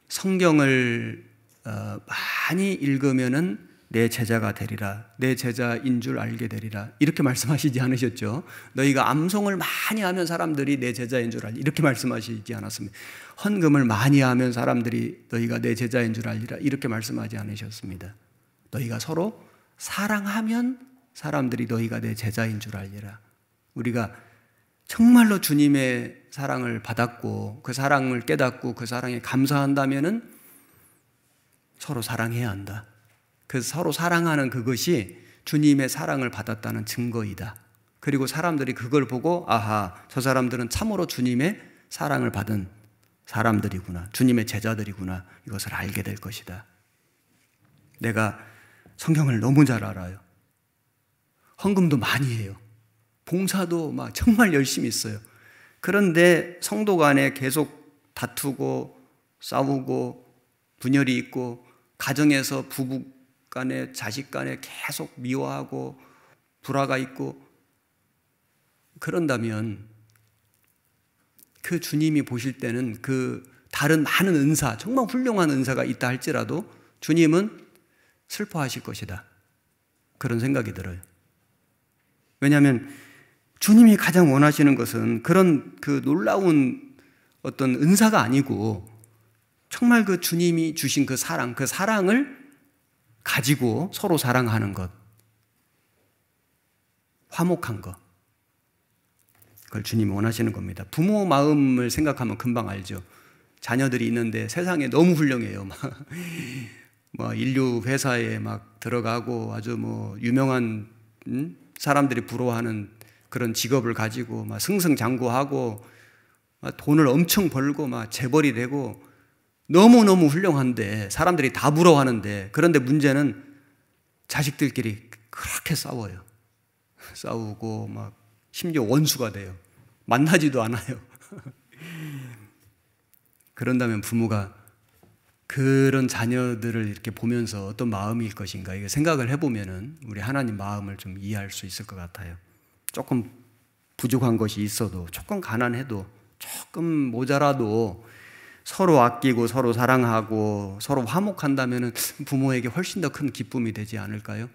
성경을 많이 읽으면은 내 제자가 되리라, 내 제자인 줄 알게 되리라, 이렇게 말씀하시지 않으셨죠? 너희가 암송을 많이 하면 사람들이 내 제자인 줄 알리라, 이렇게 말씀하시지 않았습니다. 헌금을 많이 하면 사람들이 너희가 내 제자인 줄 알리라, 이렇게 말씀하지 않으셨습니다. 너희가 서로 사랑하면 사람들이 너희가 내 제자인 줄 알리라. 우리가 정말로 주님의 사랑을 받았고 그 사랑을 깨닫고 그 사랑에 감사한다면은 서로 사랑해야 한다. 그 서로 사랑하는 그것이 주님의 사랑을 받았다는 증거이다. 그리고 사람들이 그걸 보고 아하, 저 사람들은 참으로 주님의 사랑을 받은 사람들이구나. 주님의 제자들이구나. 이것을 알게 될 것이다. 내가 성경을 너무 잘 알아요. 헌금도 많이 해요. 봉사도 막 정말 열심히 했어요. 그런데 성도 간에 계속 다투고 싸우고 분열이 있고 가정에서 부부 간에 자식 간에 계속 미워하고 불화가 있고 그런다면 그 주님이 보실 때는 그 다른 많은 은사, 정말 훌륭한 은사가 있다 할지라도 주님은 슬퍼하실 것이다. 그런 생각이 들어요. 왜냐하면 주님이 가장 원하시는 것은 그런 그 놀라운 어떤 은사가 아니고 정말 그 주님이 주신 그 사랑을 가지고 서로 사랑하는 것, 화목한 것, 그걸 주님이 원하시는 겁니다. 부모 마음을 생각하면 금방 알죠. 자녀들이 있는데 세상에 너무 훌륭해요. 뭐 인류 회사에 막 들어가고 아주 뭐 유명한 사람들이 부러워하는 그런 직업을 가지고 막 승승장구하고 막 돈을 엄청 벌고 막 재벌이 되고 너무너무 훌륭한데 사람들이 다 부러워하는데, 그런데 문제는 자식들끼리 그렇게 싸워요. 싸우고 막 심지어 원수가 돼요. 만나지도 않아요. 그런다면 부모가 그런 자녀들을 이렇게 보면서 어떤 마음일 것인가, 이거 생각을 해보면은 우리 하나님 마음을 좀 이해할 수 있을 것 같아요. 조금 부족한 것이 있어도, 조금 가난해도, 조금 모자라도 서로 아끼고 서로 사랑하고 서로 화목한다면은 부모에게 훨씬 더 큰 기쁨이 되지 않을까요?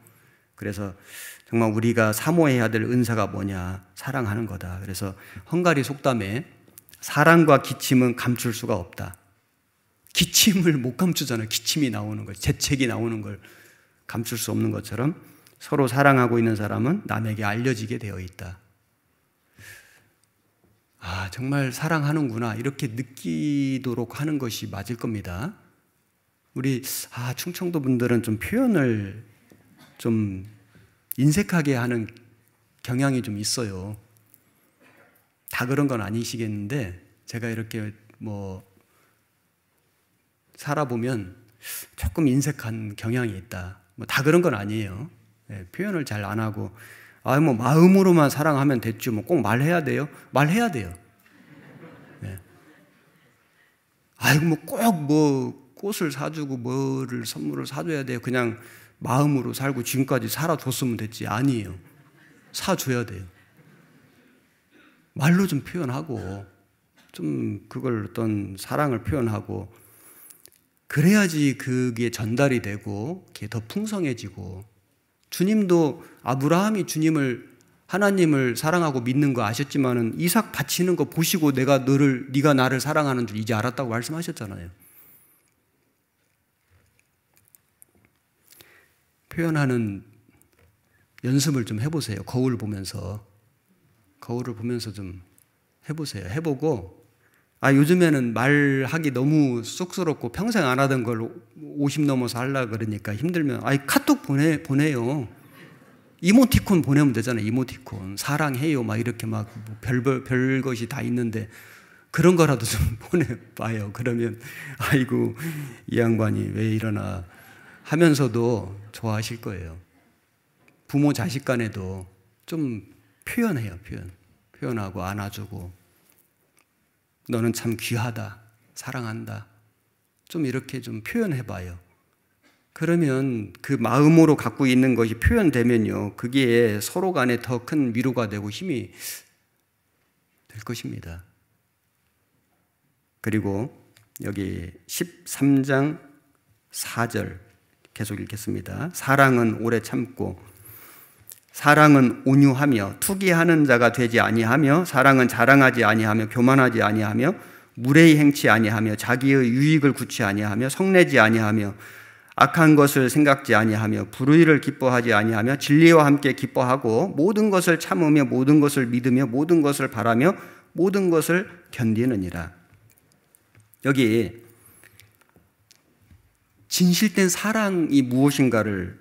그래서 정말 우리가 사모해야 될 은사가 뭐냐? 사랑하는 거다. 그래서 헝가리 속담에 사랑과 기침은 감출 수가 없다. 기침을 못 감추잖아요. 기침이 나오는 걸, 재채기 나오는 걸 감출 수 없는 것처럼 서로 사랑하고 있는 사람은 남에게 알려지게 되어 있다. 아, 정말 사랑하는구나, 이렇게 느끼도록 하는 것이 맞을 겁니다. 우리 충청도 분들은 좀 표현을 좀 인색하게 하는 경향이 좀 있어요. 다 그런 건 아니시겠는데 제가 이렇게 뭐 살아보면 조금 인색한 경향이 있다. 뭐 다 그런 건 아니에요. 네, 표현을 잘 안 하고 뭐 마음으로만 사랑하면 됐죠. 뭐 꼭 말해야 돼요? 말해야 돼요. 네. 뭐 꼭 뭐 꽃을 사주고 뭐를 선물을 사줘야 돼요. 그냥 마음으로 살고 지금까지 살아줬으면 됐지. 아니에요. 사줘야 돼요. 말로 좀 표현하고 좀 그걸 어떤 사랑을 표현하고 그래야지 그게 전달이 되고 그게 더 풍성해지고, 주님도 아브라함이 하나님을 사랑하고 믿는 거 아셨지만은 이삭 바치는 거 보시고 네가 나를 사랑하는 줄 이제 알았다고 말씀하셨잖아요. 표현하는 연습을 좀 해보세요. 거울을 보면서 좀 해보세요. 해보고 요즘에는 말하기 너무 쑥스럽고 평생 안 하던 걸 50 넘어서 하려고 그러니까 힘들면 카톡 보내요. 이모티콘 보내면 되잖아요. 이모티콘 사랑해요 막 이렇게 막 별것이 다 있는데 그런 거라도 좀 보내봐요. 그러면 아이고 이 양반이 왜 이러나 하면서도 좋아하실 거예요. 부모 자식 간에도 좀 표현해요. 표현하고 안아주고 너는 참 귀하다, 사랑한다, 좀 이렇게 좀 표현해봐요. 그러면 그 마음으로 갖고 있는 것이 표현되면요, 그게 서로 간에 더 큰 위로가 되고 힘이 될 것입니다. 그리고 여기 13장 4절 계속 읽겠습니다. 사랑은 오래 참고 사랑은 온유하며 투기하는 자가 되지 아니하며 사랑은 자랑하지 아니하며 교만하지 아니하며 무례히 행치 아니하며 자기의 유익을 구치 아니하며 성내지 아니하며 악한 것을 생각지 아니하며 불의를 기뻐하지 아니하며 진리와 함께 기뻐하고 모든 것을 참으며 모든 것을 믿으며 모든 것을 바라며 모든 것을 견디느니라. 여기 진실된 사랑이 무엇인가를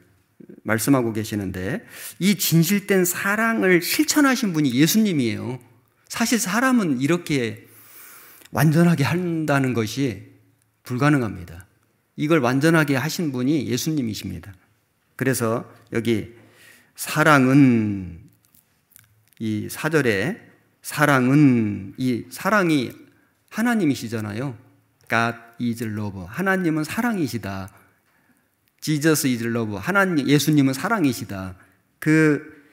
말씀하고 계시는데, 이 진실된 사랑을 실천하신 분이 예수님이에요. 사실 사람은 이렇게 완전하게 한다는 것이 불가능합니다. 이걸 완전하게 하신 분이 예수님이십니다. 그래서 여기 사랑은, 이 4절에 사랑은, 이 사랑이 하나님이시잖아요. God is love. 하나님은 사랑이시다. Jesus is love. 하나님, 예수님은 사랑이시다. 그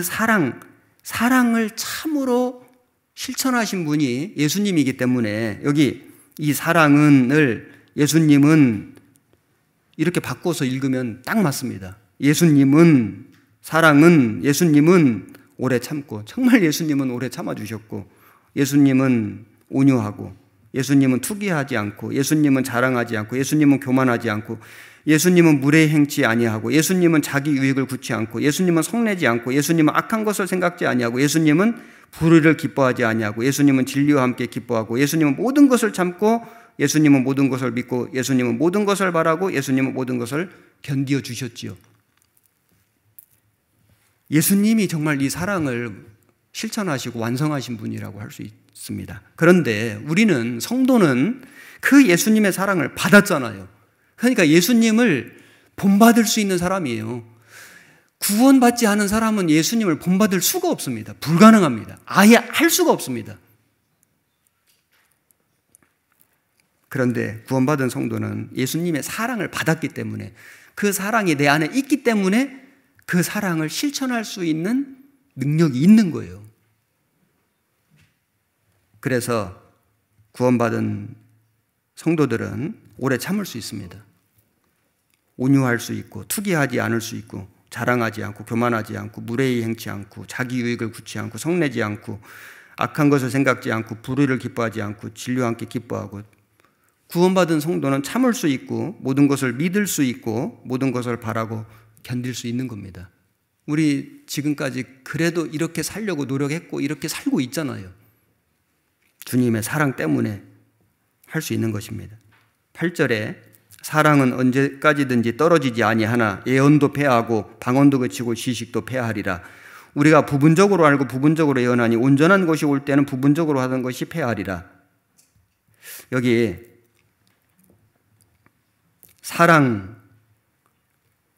사랑을 참으로 실천하신 분이 예수님이기 때문에 여기 이 사랑은을 예수님은 이렇게 바꿔서 읽으면 딱 맞습니다. 예수님은, 사랑은, 예수님은 오래 참고, 정말 예수님은 오래 참아주셨고, 예수님은 온유하고, 예수님은 투기하지 않고, 예수님은 자랑하지 않고, 예수님은 교만하지 않고, 예수님은 무례 행치 아니하고, 예수님은 자기 유익을 굳지 않고, 예수님은 성내지 않고, 예수님은 악한 것을 생각지 아니하고, 예수님은 불의를 기뻐하지 아니하고, 예수님은 진리와 함께 기뻐하고, 예수님은 모든 것을 참고, 예수님은 모든 것을 믿고, 예수님은 모든 것을 바라고, 예수님은 모든 것을 견디어 주셨지요. 예수님이 정말 이 사랑을 실천하시고 완성하신 분이라고 할 수 있습니다. 그런데 우리는, 성도는 그 예수님의 사랑을 받았잖아요. 그러니까 예수님을 본받을 수 있는 사람이에요. 구원받지 않은 사람은 예수님을 본받을 수가 없습니다. 불가능합니다. 아예 할 수가 없습니다. 그런데 구원받은 성도는 예수님의 사랑을 받았기 때문에, 그 사랑이 내 안에 있기 때문에 그 사랑을 실천할 수 있는 능력이 있는 거예요. 그래서 구원받은 성도들은 오래 참을 수 있습니다. 온유할 수 있고, 투기하지 않을 수 있고, 자랑하지 않고, 교만하지 않고, 무례히 행치 않고, 자기 유익을 굳지 않고, 성내지 않고, 악한 것을 생각지 않고, 불의를 기뻐하지 않고, 진리와 함께 기뻐하고, 구원받은 성도는 참을 수 있고, 모든 것을 믿을 수 있고, 모든 것을 바라고 견딜 수 있는 겁니다. 우리 지금까지 그래도 이렇게 살려고 노력했고 이렇게 살고 있잖아요. 주님의 사랑 때문에 할 수 있는 것입니다. 8절에 사랑은 언제까지든지 떨어지지 아니하나 예언도 폐하고 방언도 그치고 지식도 폐하리라. 우리가 부분적으로 알고 부분적으로 예언하니 온전한 것이 올 때는 부분적으로 하던 것이 폐하리라. 여기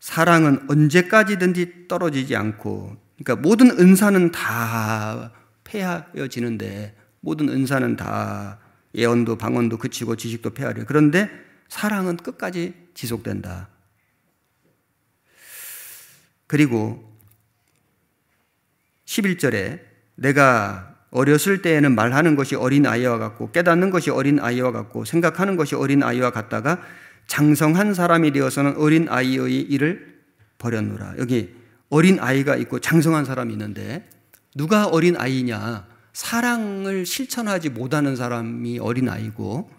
사랑은 언제까지든지 떨어지지 않고, 그러니까 모든 은사는 다 폐하여지는데, 모든 은사는 다 예언도 방언도 그치고 지식도 폐하려. 그런데 사랑은 끝까지 지속된다. 그리고 11절에 내가 어렸을 때에는 말하는 것이 어린아이와 같고 깨닫는 것이 어린아이와 같고 생각하는 것이 어린아이와 같다가 장성한 사람이 되어서는 어린아이의 일을 버렸노라. 여기 어린아이가 있고 장성한 사람이 있는데, 누가 어린아이냐? 사랑을 실천하지 못하는 사람이 어린아이고,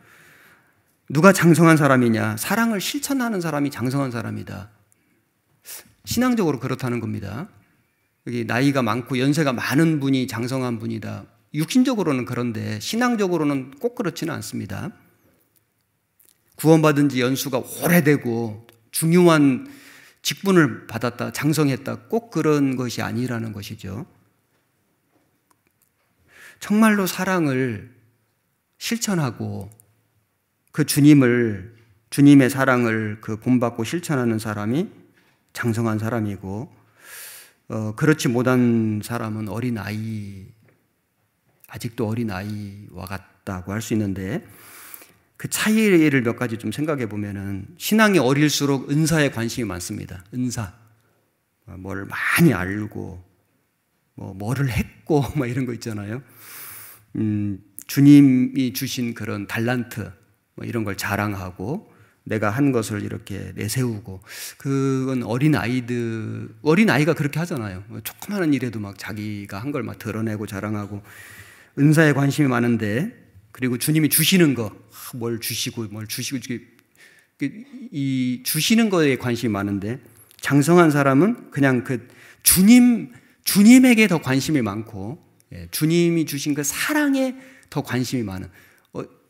누가 장성한 사람이냐? 사랑을 실천하는 사람이 장성한 사람이다. 신앙적으로 그렇다는 겁니다. 여기 나이가 많고 연세가 많은 분이 장성한 분이다. 육신적으로는 그런데 신앙적으로는 꼭 그렇지는 않습니다. 구원받은 지 연수가 오래되고 중요한 직분을 받았다, 장성했다, 꼭 그런 것이 아니라는 것이죠. 정말로 사랑을 실천하고 그 주님의 사랑을 그 본받고 실천하는 사람이 장성한 사람이고, 그렇지 못한 사람은 아직도 어린아이와 같다고 할 수 있는데, 그 차이를 몇 가지 좀 생각해 보면은, 신앙이 어릴수록 은사에 관심이 많습니다. 은사. 뭘 많이 알고, 뭐를 했고, 이런 거 있잖아요. 주님이 주신 그런 달란트, 이런 걸 자랑하고, 내가 한 것을 이렇게 내세우고, 그건 어린아이가 그렇게 하잖아요. 조그마한 일에도 막 자기가 한 걸 막 드러내고 자랑하고, 은사에 관심이 많은데, 그리고 주님이 주시는 거, 뭘 주시고 이 주시는 거에 관심이 많은데, 장성한 사람은 그냥 그 주님에게 더 관심이 많고, 주님이 주신 그 사랑에 더 관심이 많은,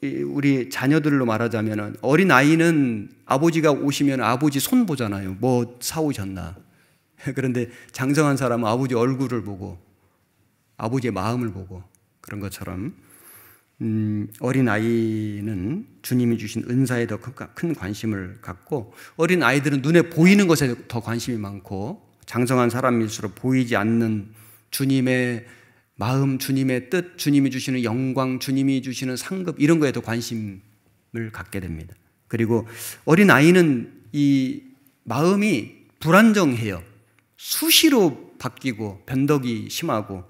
우리 자녀들로 말하자면 어린 아이는 아버지가 오시면 아버지 손 보잖아요. 뭐 사오셨나. 그런데 장성한 사람은 아버지 얼굴을 보고 아버지의 마음을 보고, 그런 것처럼 어린 아이는 주님이 주신 은사에 더 큰 관심을 갖고, 어린 아이들은 눈에 보이는 것에 더 관심이 많고, 장성한 사람일수록 보이지 않는 주님의 마음, 주님의 뜻, 주님이 주시는 영광, 주님이 주시는 상급, 이런 거에 더 관심을 갖게 됩니다. 그리고 어린 아이는 이 마음이 불안정해요. 수시로 바뀌고 변덕이 심하고,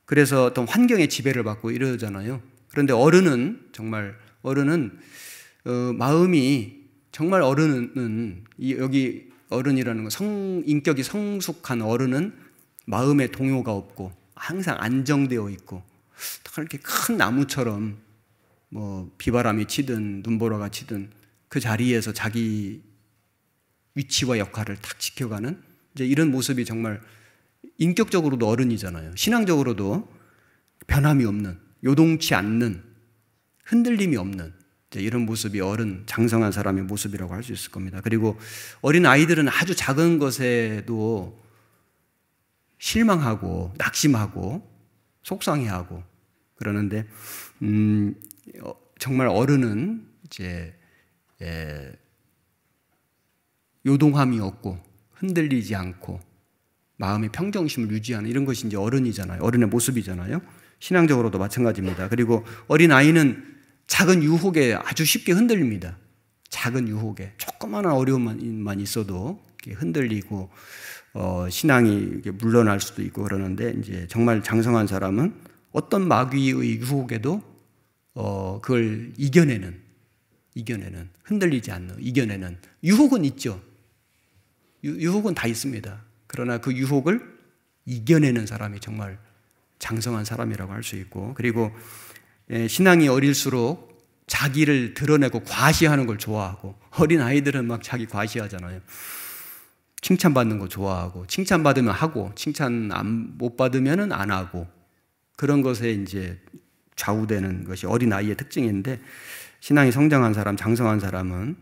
그래서 어떤 환경의 지배를 받고 이러잖아요. 그런데 어른은 마음이 정말, 어른은 여기 어른이라는 건 인격이 성숙한 어른은 마음에 동요가 없고 항상 안정되어 있고, 그렇게 큰 나무처럼 뭐 비바람이 치든 눈보라가 치든 그 자리에서 자기 위치와 역할을 탁 지켜가는, 이제 이런 모습이 정말 인격적으로도 어른이잖아요. 신앙적으로도 변함이 없는, 요동치 않는, 흔들림이 없는 이런 모습이 어른, 장성한 사람의 모습이라고 할 수 있을 겁니다. 그리고 어린 아이들은 아주 작은 것에도 실망하고 낙심하고 속상해하고 그러는데, 정말 어른은 이제 요동함이 없고 흔들리지 않고 마음의 평정심을 유지하는, 이런 것이 이제 어른이잖아요. 어른의 모습이잖아요. 신앙적으로도 마찬가지입니다. 그리고 어린 아이는 작은 유혹에 아주 쉽게 흔들립니다. 작은 유혹에 조그마한 어려움만 있어도 흔들리고 신앙이 물러날 수도 있고 그러는데, 이제 정말 장성한 사람은 어떤 마귀의 유혹에도 그걸 이겨내는, 흔들리지 않는, 이겨내는. 유혹은 있죠. 유혹은 다 있습니다. 그러나 그 유혹을 이겨내는 사람이 정말 장성한 사람이라고 할 수 있고, 그리고 신앙이 어릴수록 자기를 드러내고 과시하는 걸 좋아하고, 어린 아이들은 막 자기 과시하잖아요. 칭찬받는 거 좋아하고, 칭찬받으면 하고, 칭찬 못 받으면 안 하고, 그런 것에 이제 좌우되는 것이 어린 아이의 특징인데, 신앙이 성장한 사람, 장성한 사람은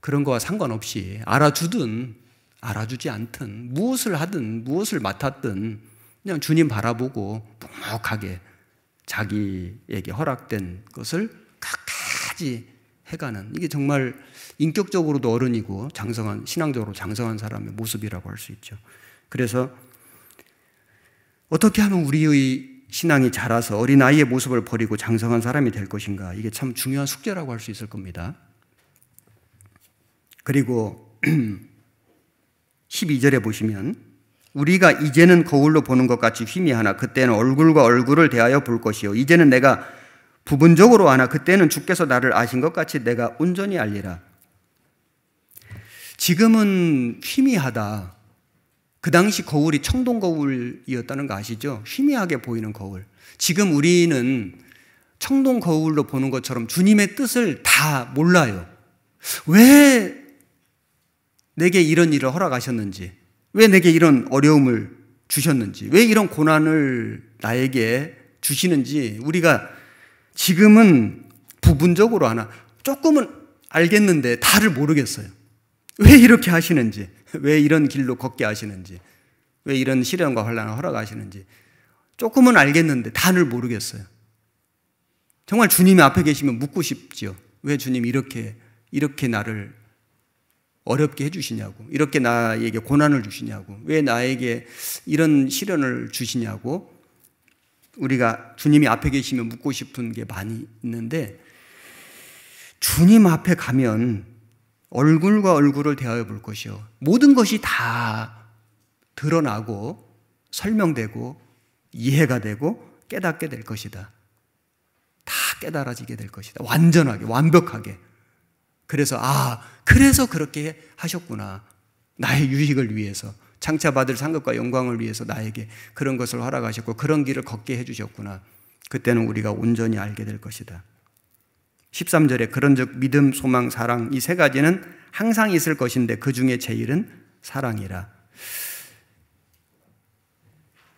그런 거와 상관없이 알아주든 알아주지 않든, 무엇을 하든 무엇을 맡았든 그냥 주님 바라보고 묵묵하게 자기에게 허락된 것을 끝까지 해가는, 이게 정말 인격적으로도 어른이고 장성한, 신앙적으로 장성한 사람의 모습이라고 할 수 있죠. 그래서 어떻게 하면 우리의 신앙이 자라서 어린아이의 모습을 버리고 장성한 사람이 될 것인가, 이게 참 중요한 숙제라고 할 수 있을 겁니다. 그리고 12절에 보시면, 우리가 이제는 거울로 보는 것 같이 희미하나 그때는 얼굴과 얼굴을 대하여 볼 것이요, 이제는 내가 부분적으로 아나 그때는 주께서 나를 아신 것 같이 내가 온전히 알리라. 지금은 희미하다. 그 당시 거울이 청동 거울이었다는 거 아시죠? 희미하게 보이는 거울. 지금 우리는 청동 거울로 보는 것처럼 주님의 뜻을 다 몰라요. 왜 내게 이런 일을 허락하셨는지, 왜 내게 이런 어려움을 주셨는지, 왜 이런 고난을 나에게 주시는지 우리가 지금은 부분적으로 하나 조금은 알겠는데 다를 모르겠어요. 왜 이렇게 하시는지, 왜 이런 길로 걷게 하시는지, 왜 이런 시련과 환난을 허락하시는지 조금은 알겠는데 다를 모르겠어요. 정말 주님이 앞에 계시면 묻고 싶지요. 왜 주님 이렇게 나를 어렵게 해주시냐고, 이렇게 나에게 고난을 주시냐고, 왜 나에게 이런 시련을 주시냐고, 우리가 주님이 앞에 계시면 묻고 싶은 게 많이 있는데, 주님 앞에 가면 얼굴과 얼굴을 대하여 볼 것이요, 모든 것이 다 드러나고 설명되고 이해가 되고 깨닫게 될 것이다. 다 깨달아지게 될 것이다. 완전하게, 완벽하게. 그래서 그렇게 하셨구나. 나의 유익을 위해서, 장차 받을 상급과 영광을 위해서 나에게 그런 것을 허락하셨고 그런 길을 걷게 해주셨구나. 그때는 우리가 온전히 알게 될 것이다. 13절에 그런즉 믿음, 소망, 사랑 이 세 가지는 항상 있을 것인데 그 중에 제일은 사랑이라.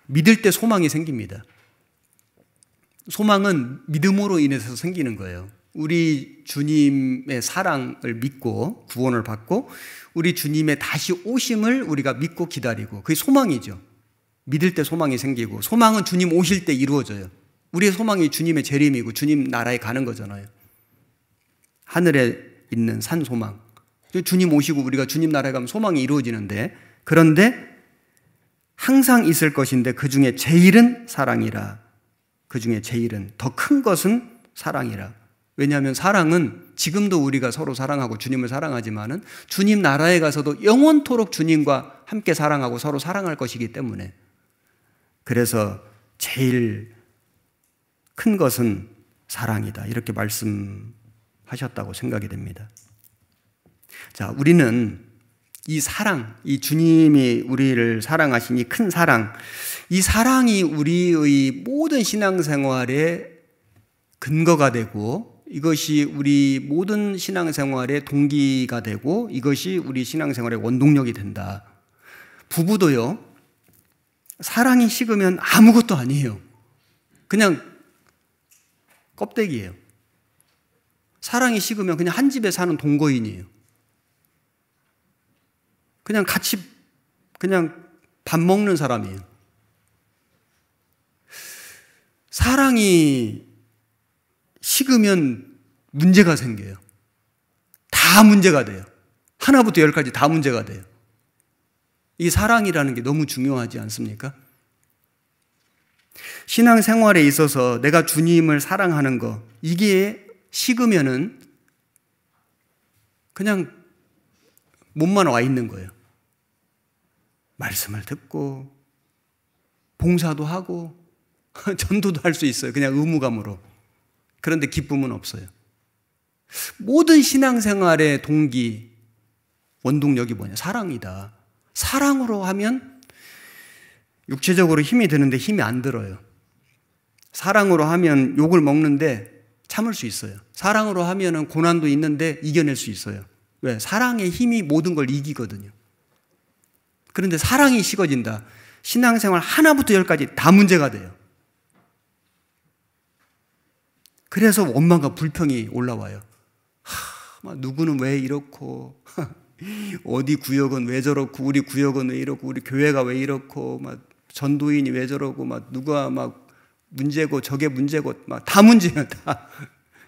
믿을 때 소망이 생깁니다. 소망은 믿음으로 인해서 생기는 거예요. 우리 주님의 사랑을 믿고 구원을 받고 우리 주님의 다시 오심을 우리가 믿고 기다리고 그게 소망이죠. 믿을 때 소망이 생기고 소망은 주님 오실 때 이루어져요. 우리의 소망이 주님의 재림이고 주님 나라에 가는 거잖아요. 하늘에 있는 산 소망. 주님 오시고 우리가 주님 나라에 가면 소망이 이루어지는데 그런데 항상 있을 것인데 그 중에 제일은 사랑이라. 그 중에 제일은 더 큰 것은 사랑이라. 왜냐하면 사랑은 지금도 우리가 서로 사랑하고 주님을 사랑하지만은 주님 나라에 가서도 영원토록 주님과 함께 사랑하고 서로 사랑할 것이기 때문에 그래서 제일 큰 것은 사랑이다. 이렇게 말씀하셨다고 생각이 됩니다. 자, 우리는 이 사랑, 이 주님이 우리를 사랑하신 이 큰 사랑, 이 사랑이 우리의 모든 신앙생활의 근거가 되고 이것이 우리 모든 신앙생활의 동기가 되고 이것이 우리 신앙생활의 원동력이 된다. 부부도요, 사랑이 식으면 아무것도 아니에요. 그냥 껍데기예요. 사랑이 식으면 그냥 한 집에 사는 동거인이에요. 그냥 같이 그냥 밥 먹는 사람이에요. 사랑이 식으면 문제가 생겨요. 다 문제가 돼요. 하나부터 열까지 다 문제가 돼요. 이 사랑이라는 게 너무 중요하지 않습니까? 신앙생활에 있어서 내가 주님을 사랑하는 거 이게 식으면은 그냥 몸만 와 있는 거예요. 말씀을 듣고 봉사도 하고 전도도 할 수 있어요. 그냥 의무감으로. 그런데 기쁨은 없어요. 모든 신앙생활의 동기, 원동력이 뭐냐? 사랑이다. 사랑으로 하면 육체적으로 힘이 드는데 힘이 안 들어요. 사랑으로 하면 욕을 먹는데 참을 수 있어요. 사랑으로 하면 고난도 있는데 이겨낼 수 있어요. 왜? 사랑의 힘이 모든 걸 이기거든요. 그런데 사랑이 식어진다. 신앙생활 하나부터 열까지 다 문제가 돼요. 그래서 원망과 불평이 올라와요. 누구는 왜 이렇고 어디 구역은 왜 저렇고 우리 구역은 왜 이렇고 우리 교회가 왜 이렇고 막 전도인이 왜 저러고 막 누가 막 문제고 저게 문제고 막 다 문제예요. 다.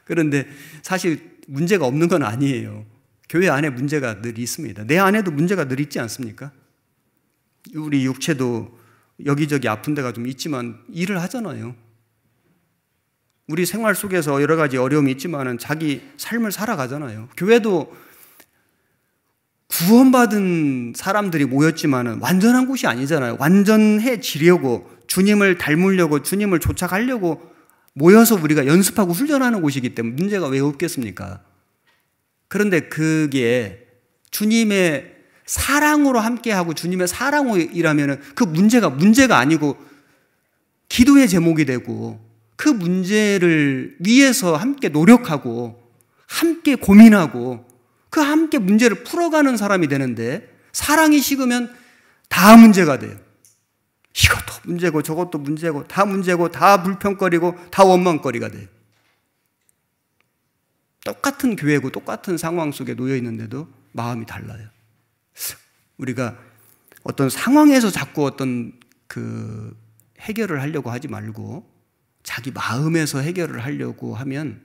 그런데 사실 문제가 없는 건 아니에요. 교회 안에 문제가 늘 있습니다. 내 안에도 문제가 늘 있지 않습니까? 우리 육체도 여기저기 아픈 데가 좀 있지만 일을 하잖아요. 우리 생활 속에서 여러 가지 어려움이 있지만은 자기 삶을 살아가잖아요. 교회도 구원받은 사람들이 모였지만은 완전한 곳이 아니잖아요. 완전해지려고 주님을 닮으려고 주님을 쫓아가려고 모여서 우리가 연습하고 훈련하는 곳이기 때문에 문제가 왜 없겠습니까? 그런데 그게 주님의 사랑으로 함께하고 주님의 사랑으로 일하면은 그 문제가 아니고 기도의 제목이 되고 그 문제를 위해서 함께 노력하고 함께 고민하고 그 함께 문제를 풀어가는 사람이 되는데 사랑이 식으면 다 문제가 돼요. 이것도 문제고 저것도 문제고 다 불평거리고 다 원망거리가 돼요. 똑같은 교회고 똑같은 상황 속에 놓여 있는데도 마음이 달라요. 우리가 어떤 상황에서 자꾸 어떤 그 해결을 하려고 하지 말고 자기 마음에서 해결을 하려고 하면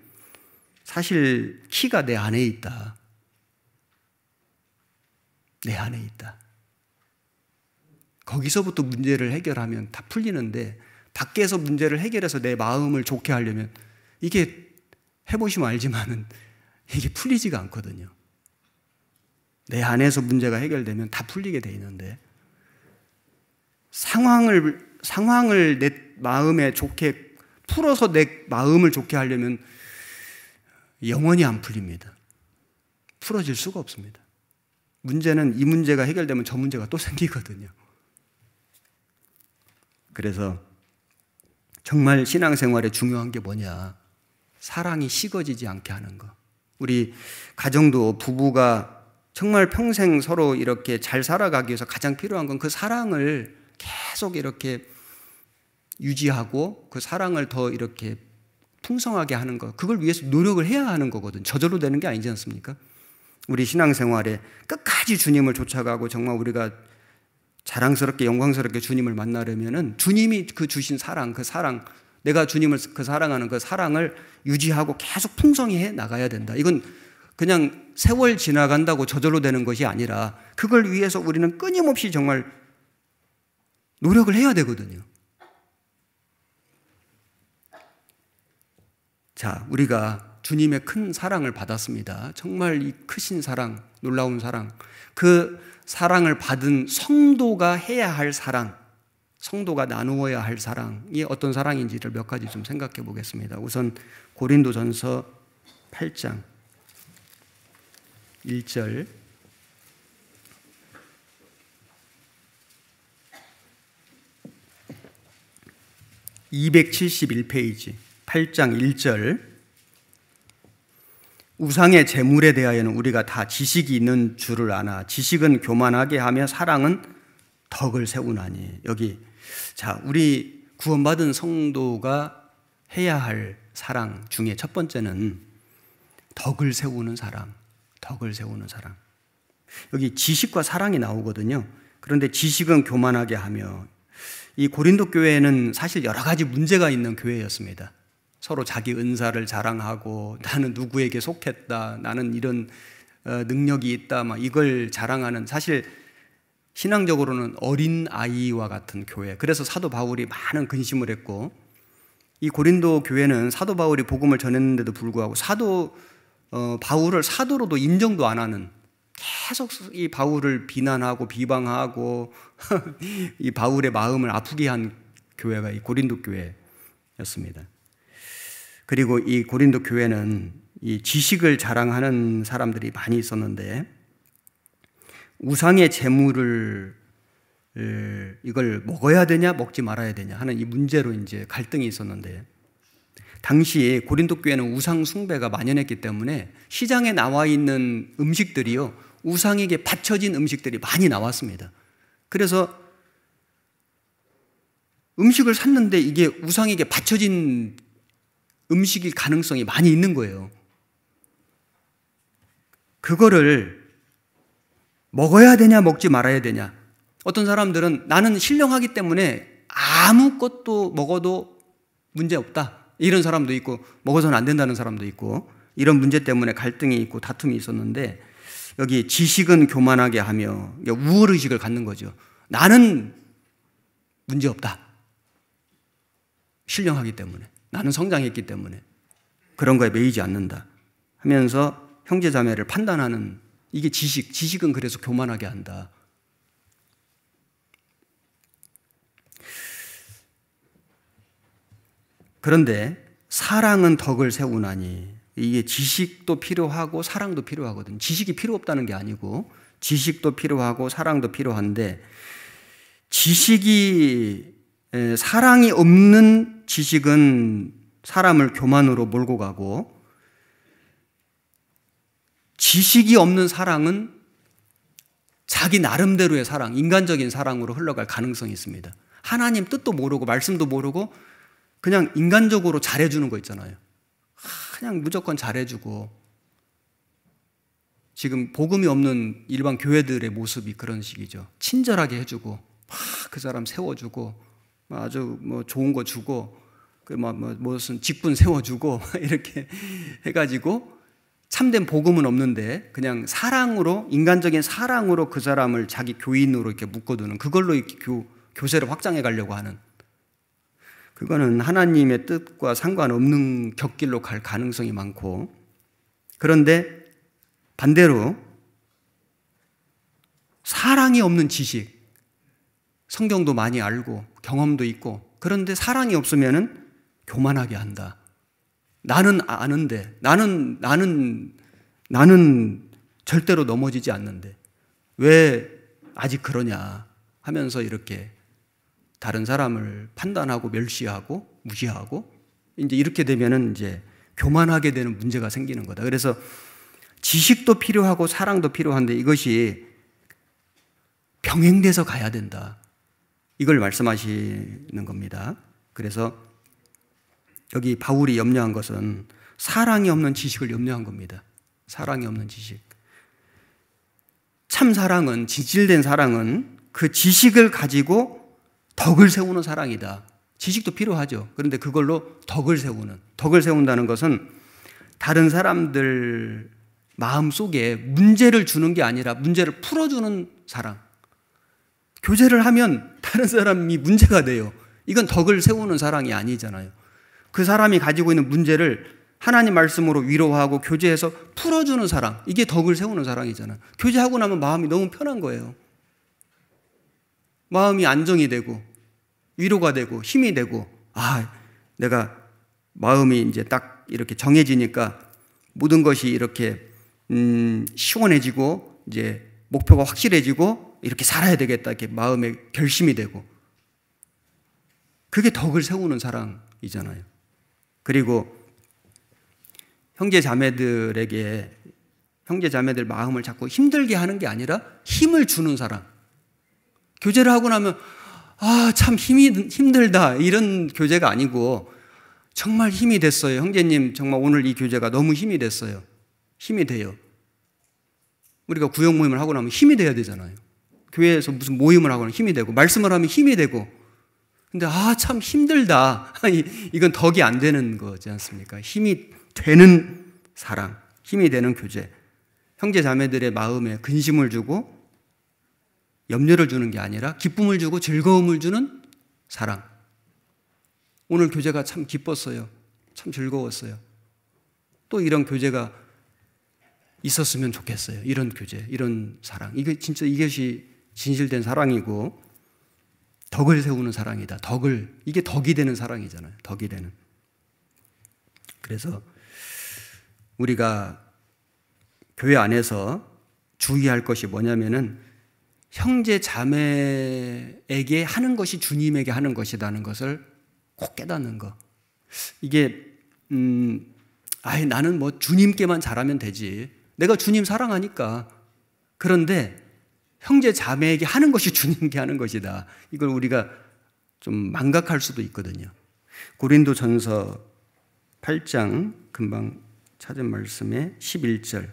사실 키가 내 안에 있다. 내 안에 있다. 거기서부터 문제를 해결하면 다 풀리는데 밖에서 문제를 해결해서 내 마음을 좋게 하려면 이게 해보시면 알지만은 이게 풀리지가 않거든요. 내 안에서 문제가 해결되면 다 풀리게 돼 있는데 상황을 내 마음에 좋게 풀어서 내 마음을 좋게 하려면 영원히 안 풀립니다. 풀어질 수가 없습니다. 문제는 이 문제가 해결되면 저 문제가 또 생기거든요. 그래서 정말 신앙생활에 중요한 게 뭐냐? 사랑이 식어지지 않게 하는 거. 우리 가정도 부부가 정말 평생 서로 이렇게 잘 살아가기 위해서 가장 필요한 건 그 사랑을 계속 이렇게 유지하고 그 사랑을 더 이렇게 풍성하게 하는 것. 그걸 위해서 노력을 해야 하는 거거든. 저절로 되는 게 아니지 않습니까? 우리 신앙생활에 끝까지 주님을 쫓아가고 정말 우리가 자랑스럽게 영광스럽게 주님을 만나려면은 주님이 그 주신 사랑, 그 사랑, 내가 주님을 그 사랑하는 그 사랑을 유지하고 계속 풍성히 해 나가야 된다. 이건 그냥 세월 지나간다고 저절로 되는 것이 아니라 그걸 위해서 우리는 끊임없이 정말 노력을 해야 되거든요. 자, 우리가 주님의 큰 사랑을 받았습니다. 정말 이 크신 사랑, 놀라운 사랑, 그 사랑을 받은 성도가 해야 할 사랑, 성도가 나누어야 할 사랑이 어떤 사랑인지를 몇 가지 좀 생각해 보겠습니다. 우선 고린도전서 8장 1절, (271페이지) 8장 1절. 우상의 제물에 대하여는 우리가 다 지식이 있는 줄을 아나 지식은 교만하게 하며 사랑은 덕을 세우나니. 여기 자, 우리 구원받은 성도가 해야 할 사랑 중에 첫 번째는 덕을 세우는 사랑, 덕을 세우는 사랑. 여기 지식과 사랑이 나오거든요. 그런데 지식은 교만하게 하며, 이 고린도 교회에는 사실 여러 가지 문제가 있는 교회였습니다. 서로 자기 은사를 자랑하고 나는 누구에게 속했다, 나는 이런 능력이 있다, 막 이걸 자랑하는, 사실 신앙적으로는 어린 아이와 같은 교회. 그래서 사도 바울이 많은 근심을 했고, 이 고린도 교회는 사도 바울이 복음을 전했는데도 불구하고 사도 바울을 사도로도 인정도 안 하는, 계속 이 바울을 비난하고 비방하고 이 바울의 마음을 아프게 한 교회가 이 고린도 교회였습니다. 그리고 이 고린도 교회는 이 지식을 자랑하는 사람들이 많이 있었는데, 우상의 제물을 이걸 먹어야 되냐 먹지 말아야 되냐 하는 이 문제로 이제 갈등이 있었는데, 당시 고린도 교회는 우상 숭배가 만연했기 때문에 시장에 나와 있는 음식들이요, 우상에게 바쳐진 음식들이 많이 나왔습니다. 그래서 음식을 샀는데 이게 우상에게 바쳐진 음식일 가능성이 많이 있는 거예요. 그거를 먹어야 되냐 먹지 말아야 되냐. 어떤 사람들은 나는 신령하기 때문에 아무것도 먹어도 문제 없다, 이런 사람도 있고, 먹어서는 안 된다는 사람도 있고, 이런 문제 때문에 갈등이 있고 다툼이 있었는데, 여기 지식은 교만하게 하며 우월의식을 갖는 거죠. 나는 문제 없다, 신령하기 때문에, 나는 성장했기 때문에 그런 거에 매이지 않는다 하면서 형제자매를 판단하는, 이게 지식은 그래서 교만하게 한다. 그런데 사랑은 덕을 세우나니, 이게 지식도 필요하고 사랑도 필요하거든요. 지식이 필요 없다는 게 아니고 지식도 필요하고 사랑도 필요한데, 사랑이 없는 지식은 사람을 교만으로 몰고 가고, 지식이 없는 사랑은 자기 나름대로의 사랑, 인간적인 사랑으로 흘러갈 가능성이 있습니다. 하나님 뜻도 모르고 말씀도 모르고 그냥 인간적으로 잘해주는 거 있잖아요. 그냥 무조건 잘해주고, 지금 복음이 없는 일반 교회들의 모습이 그런 식이죠. 친절하게 해주고, 그 사람 세워주고, 아주 좋은 거 주고, 무슨 직분 세워주고 이렇게 해가지고, 참된 복음은 없는데 그냥 사랑으로, 인간적인 사랑으로 그 사람을 자기 교인으로 이렇게 묶어두는, 그걸로 이렇게 교세를 확장해 가려고 하는, 그거는 하나님의 뜻과 상관없는 곁길로 갈 가능성이 많고, 그런데 반대로 사랑이 없는 지식, 성경도 많이 알고 경험도 있고, 그런데 사랑이 없으면은 교만하게 한다. 나는 아는데, 나는 절대로 넘어지지 않는데 왜 아직 그러냐 하면서 이렇게 다른 사람을 판단하고 멸시하고 무시하고, 이제 이렇게 되면은 이제 교만하게 되는 문제가 생기는 거다. 그래서 지식도 필요하고 사랑도 필요한데 이것이 병행돼서 가야 된다. 이걸 말씀하시는 겁니다. 그래서 여기 바울이 염려한 것은 사랑이 없는 지식을 염려한 겁니다. 사랑이 없는 지식. 참 사랑은, 진실된 사랑은 그 지식을 가지고 덕을 세우는 사랑이다. 지식도 필요하죠. 그런데 그걸로 덕을 세운다는 것은 다른 사람들 마음 속에 문제를 주는 게 아니라 문제를 풀어주는 사랑. 교제를 하면 다른 사람이 문제가 돼요. 이건 덕을 세우는 사랑이 아니잖아요. 그 사람이 가지고 있는 문제를 하나님 말씀으로 위로하고 교제해서 풀어주는 사랑. 이게 덕을 세우는 사랑이잖아요. 교제하고 나면 마음이 너무 편한 거예요. 마음이 안정이 되고 위로가 되고 힘이 되고, 내가 마음이 이제 딱 이렇게 정해지니까 모든 것이 이렇게 시원해지고 이제 목표가 확실해지고 이렇게 살아야 되겠다, 이렇게 마음에 결심이 되고, 그게 덕을 세우는 사랑이잖아요. 그리고 형제 자매들 마음을 자꾸 힘들게 하는 게 아니라 힘을 주는 사랑. 교제를 하고 나면 참 힘들다 이런 교제가 아니고 정말 힘이 됐어요. 형제님 정말 오늘 이 교제가 너무 힘이 됐어요. 힘이 돼요. 우리가 구역 모임을 하고 나면 힘이 돼야 되잖아요. 교회에서 무슨 모임을 하거나 힘이 되고 말씀을 하면 힘이 되고, 근데 참 힘들다. 이건 덕이 안 되는 거지 않습니까? 힘이 되는 사랑, 힘이 되는 교제. 형제 자매들의 마음에 근심을 주고 염려를 주는 게 아니라 기쁨을 주고 즐거움을 주는 사랑. 오늘 교제가 참 기뻤어요. 참 즐거웠어요. 또 이런 교제가 있었으면 좋겠어요. 이런 교제, 이런 사랑. 이것이 진실된 사랑이고 덕을 세우는 사랑이다. 이게 덕이 되는 사랑이잖아요. 덕이 되는. 그래서 우리가 교회 안에서 주의할 것이 뭐냐면은 형제 자매에게 하는 것이 주님에게 하는 것이라는 것을 꼭 깨닫는 거. 이게 나는 뭐 주님께만 잘하면 되지. 내가 주님 사랑하니까. 그런데 형제 자매에게 하는 것이 주님께 하는 것이다. 이걸 우리가 좀 망각할 수도 있거든요. 고린도전서 8장 금방 찾은 말씀에 11절.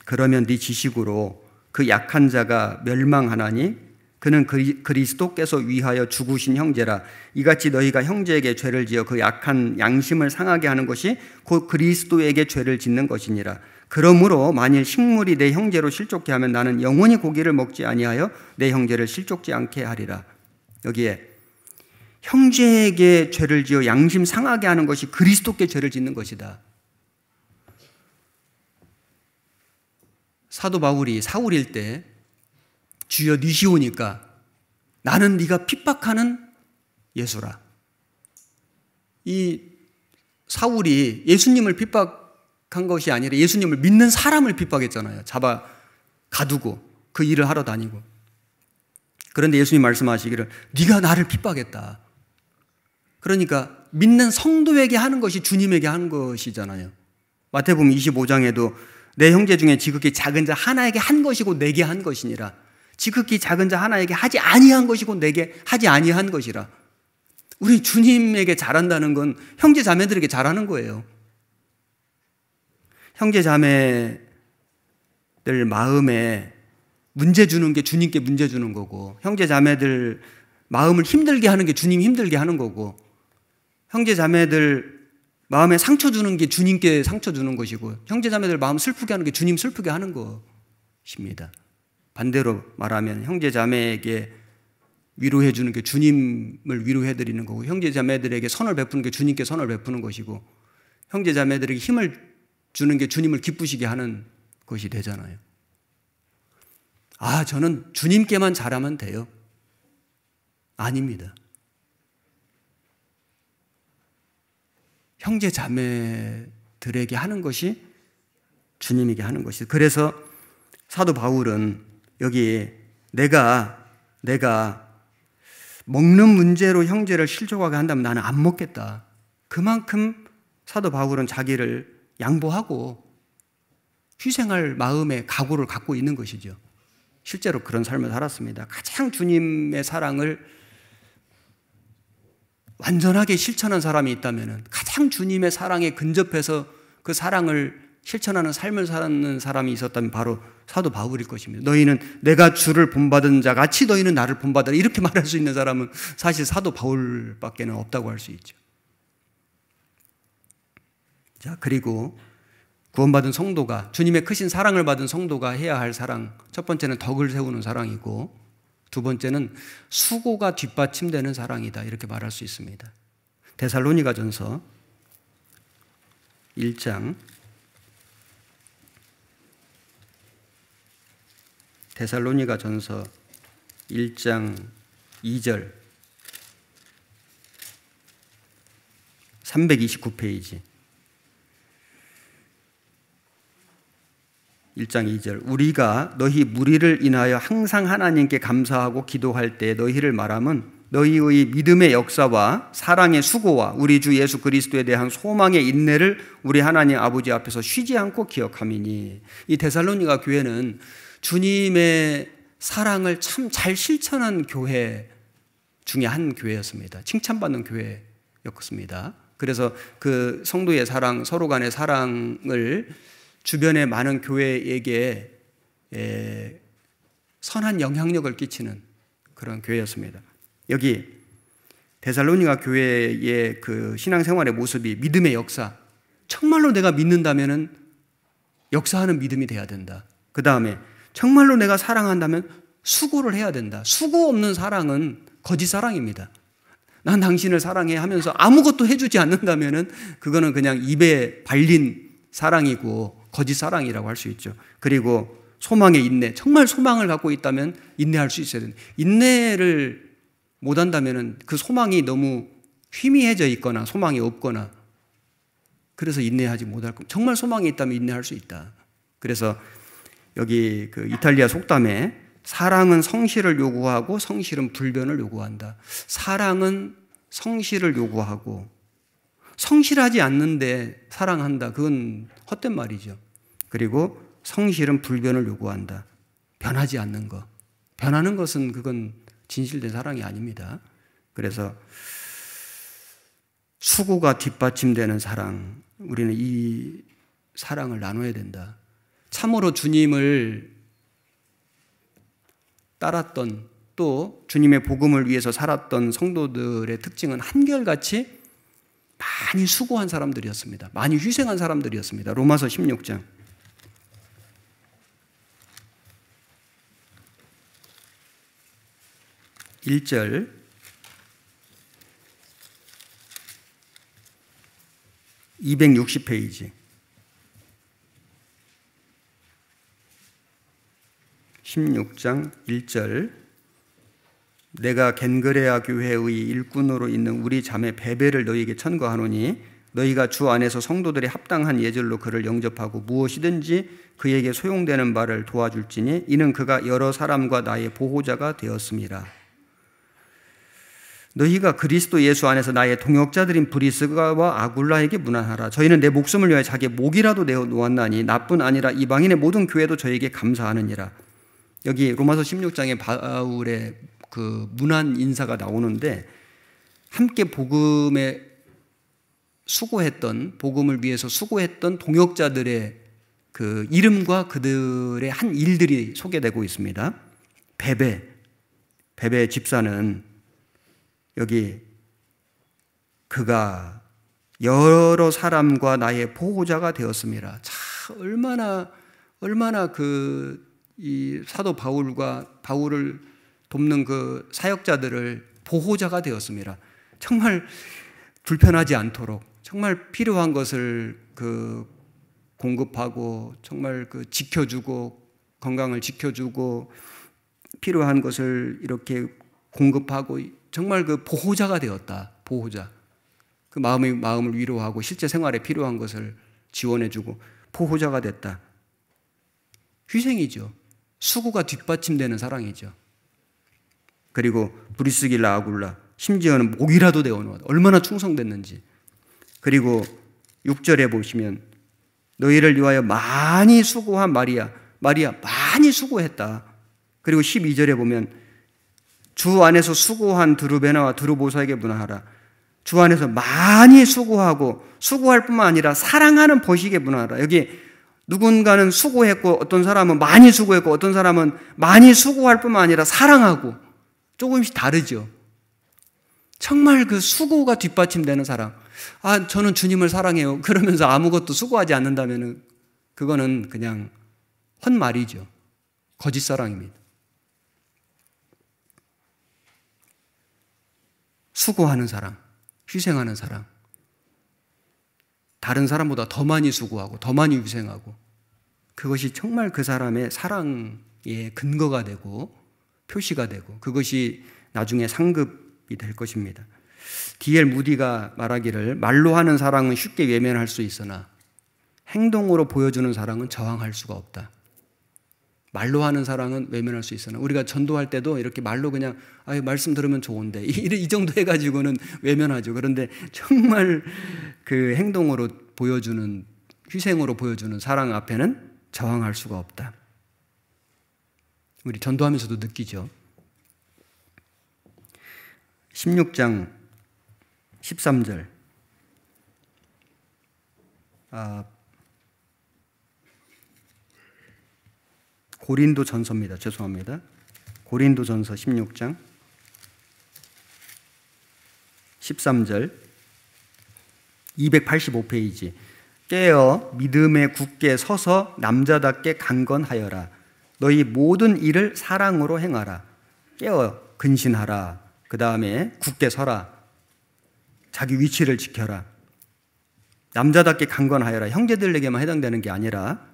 그러면 네 지식으로 그 약한 자가 멸망하나니 그는 그리스도께서 위하여 죽으신 형제라. 이같이 너희가 형제에게 죄를 지어 그 약한 양심을 상하게 하는 것이 곧 그리스도에게 죄를 짓는 것이니라. 그러므로 만일 식물이 내 형제로 실족케 하면 나는 영원히 고기를 먹지 아니하여 내 형제를 실족지 않게 하리라. 여기에 형제에게 죄를 지어 양심 상하게 하는 것이 그리스도께 죄를 짓는 것이다. 사도 바울이 사울일 때 주여 니시오니까 나는 네가 핍박하는 예수라. 이 사울이 예수님을 핍박한 것이 아니라 예수님을 믿는 사람을 핍박했잖아요. 잡아 가두고 그 일을 하러 다니고. 그런데 예수님 말씀하시기를 네가 나를 핍박했다. 그러니까 믿는 성도에게 하는 것이 주님에게 하는 것이잖아요. 마태복음 25장에도 내 형제 중에 지극히 작은 자 하나에게 한 것이고 내게 한 것이니라. 지극히 작은 자 하나에게 하지 아니한 것이고 내게 하지 아니한 것이라. 우리 주님에게 잘한다는 건 형제 자매들에게 잘하는 거예요. 형제 자매들 마음에 문제 주는 게 주님께 문제 주는 거고, 형제 자매들 마음을 힘들게 하는 게 주님 힘들게 하는 거고, 형제 자매들 마음에 상처 주는 게 주님께 상처 주는 것이고, 형제 자매들 마음 슬프게 하는 게 주님 슬프게 하는 것입니다. 반대로 말하면 형제 자매에게 위로해 주는 게 주님을 위로해 드리는 거고, 형제 자매들에게 선을 베푸는 게 주님께 선을 베푸는 것이고, 형제 자매들에게 힘을 주는 게 주님을 기쁘시게 하는 것이 되잖아요. 저는 주님께만 잘하면 돼요. 아닙니다. 형제 자매들에게 하는 것이 주님에게 하는 것이죠. 그래서 사도 바울은 여기 내가 먹는 문제로 형제를 실족하게 한다면 나는 안 먹겠다. 그만큼 사도 바울은 자기를 양보하고 희생할 마음의 각오를 갖고 있는 것이죠. 실제로 그런 삶을 살았습니다. 가장 주님의 사랑을 완전하게 실천한 사람이 있다면, 가장 주님의 사랑에 근접해서 그 사랑을 실천하는 삶을 사는 사람이 있었다면 바로 사도 바울일 것입니다. 너희는 내가 주를 본받은 자 같이 너희는 나를 본받으라, 이렇게 말할 수 있는 사람은 사실 사도 바울밖에는 없다고 할 수 있죠. 자, 그리고 구원받은 성도가, 주님의 크신 사랑을 받은 성도가 해야 할 사랑, 첫 번째는 덕을 세우는 사랑이고, 두 번째는 수고가 뒷받침되는 사랑이다, 이렇게 말할 수 있습니다. 데살로니가전서 1장, 데살로니가전서 1장 2절, 329페이지. 1장 2절. 우리가 너희 무리를 인하여 항상 하나님께 감사하고 기도할 때 너희를 말함은 너희의 믿음의 역사와 사랑의 수고와 우리 주 예수 그리스도에 대한 소망의 인내를 우리 하나님 아버지 앞에서 쉬지 않고 기억함이니. 이 데살로니가 교회는 주님의 사랑을 참 잘 실천한 교회 중에 한 교회였습니다. 칭찬받는 교회였습니다. 그래서 그 성도의 사랑, 서로 간의 사랑을 주변의 많은 교회에게 선한 영향력을 끼치는 그런 교회였습니다. 여기 데살로니가 교회의 그 신앙생활의 모습이 믿음의 역사, 정말로 내가 믿는다면 역사하는 믿음이 돼야 된다. 그 다음에 정말로 내가 사랑한다면 수고를 해야 된다. 수고 없는 사랑은 거짓 사랑입니다. 난 당신을 사랑해 하면서 아무것도 해주지 않는다면 그거는 그냥 입에 발린 사랑이고 거짓 사랑이라고 할 수 있죠. 그리고 소망의 인내, 정말 소망을 갖고 있다면 인내할 수 있어야 된다. 인내를 못한다면 그 소망이 너무 희미해져 있거나 소망이 없거나, 그래서 인내하지 못할 겁니다. 정말 소망이 있다면 인내할 수 있다. 그래서 여기 그 이탈리아 속담에 사랑은 성실을 요구하고 성실은 불변을 요구한다. 사랑은 성실을 요구하고 성실하지 않는데 사랑한다, 그건 헛된 말이죠. 그리고 성실은 불변을 요구한다. 변하지 않는 것. 변하는 것은 그건 진실된 사랑이 아닙니다. 그래서 수고가 뒷받침되는 사랑, 우리는 이 사랑을 나눠야 된다. 참으로 주님을 따랐던, 또 주님의 복음을 위해서 살았던 성도들의 특징은 한결같이 많이 수고한 사람들이었습니다. 많이 희생한 사람들이었습니다. 로마서 16장 1절, 260페이지. 16장 1절. 내가 겐그레아 교회의 일꾼으로 있는 우리 자매 베베를 너희에게 천거하노니 너희가 주 안에서 성도들이 합당한 예절로 그를 영접하고 무엇이든지 그에게 소용되는 바를 도와줄지니 이는 그가 여러 사람과 나의 보호자가 되었습니다. 너희가 그리스도 예수 안에서 나의 동역자들인 브리스가와 아굴라에게 문안하라. 저희는 내 목숨을 위하여 자기의 목이라도 내어 놓았나니 나뿐 아니라 이방인의 모든 교회도 저에게 감사하느니라. 여기 로마서 16장에 바울의 그 문안 인사가 나오는데, 함께 복음에 수고했던, 복음을 위해서 수고했던 동역자들의 그 이름과 그들의 한 일들이 소개되고 있습니다. 베베 집사는 여기 그가 여러 사람과 나의 보호자가 되었습니다. 참 얼마나 이 사도 바울을 돕는 그 사역자들을 보호자가 되었습니다. 정말 불편하지 않도록, 정말 필요한 것을 그 공급하고, 정말 그 지켜주고, 건강을 지켜주고, 필요한 것을 이렇게 공급하고, 정말 그 보호자가 되었다. 보호자. 그 마음을 위로하고 실제 생활에 필요한 것을 지원해주고 보호자가 됐다. 희생이죠. 수고가 뒷받침되는 사랑이죠. 그리고 브리스길라 아굴라, 심지어는 목이라도 내어놓아. 얼마나 충성됐는지. 그리고 6절에 보시면 너희를 위하여 많이 수고한 마리아 많이 수고했다. 그리고 12절에 보면 주 안에서 수고한 드루베나와 드루보사에게 문하라. 주 안에서 많이 수고하고 수고할 뿐만 아니라 사랑하는 보시게 문하라. 여기 누군가는 수고했고 어떤 사람은 많이 수고했고 어떤 사람은 많이 수고할 뿐만 아니라 사랑하고 조금씩 다르죠. 정말 그 수고가 뒷받침되는 사랑. 저는 주님을 사랑해요. 그러면서 아무것도 수고하지 않는다면 그거는 그냥 헛말이죠. 거짓 사랑입니다. 수고하는 사랑, 희생하는 사랑. 다른 사람보다 더 많이 수고하고 더 많이 희생하고 그것이 정말 그 사람의 사랑의 근거가 되고 표시가 되고 그것이 나중에 상급이 될 것입니다. D.L. 무디가 말하기를 말로 하는 사랑은 쉽게 외면할 수 있으나 행동으로 보여주는 사랑은 저항할 수가 없다. 말로 하는 사랑은 외면할 수 있으나 우리가 전도할 때도 이렇게 말로 그냥 말씀 들으면 좋은데 이 정도 해가지고는 외면하죠. 그런데 정말 그 행동으로 보여주는 희생으로 보여주는 사랑 앞에는 저항할 수가 없다. 우리 전도하면서도 느끼죠. 16장 13절 고린도 전서입니다. 죄송합니다. 고린도 전서 16장 13절 285페이지 깨어 믿음에 굳게 서서 남자답게 강건하여라. 너희 모든 일을 사랑으로 행하라. 깨어 근신하라. 그 다음에 굳게 서라. 자기 위치를 지켜라. 남자답게 강건하여라. 형제들에게만 해당되는 게 아니라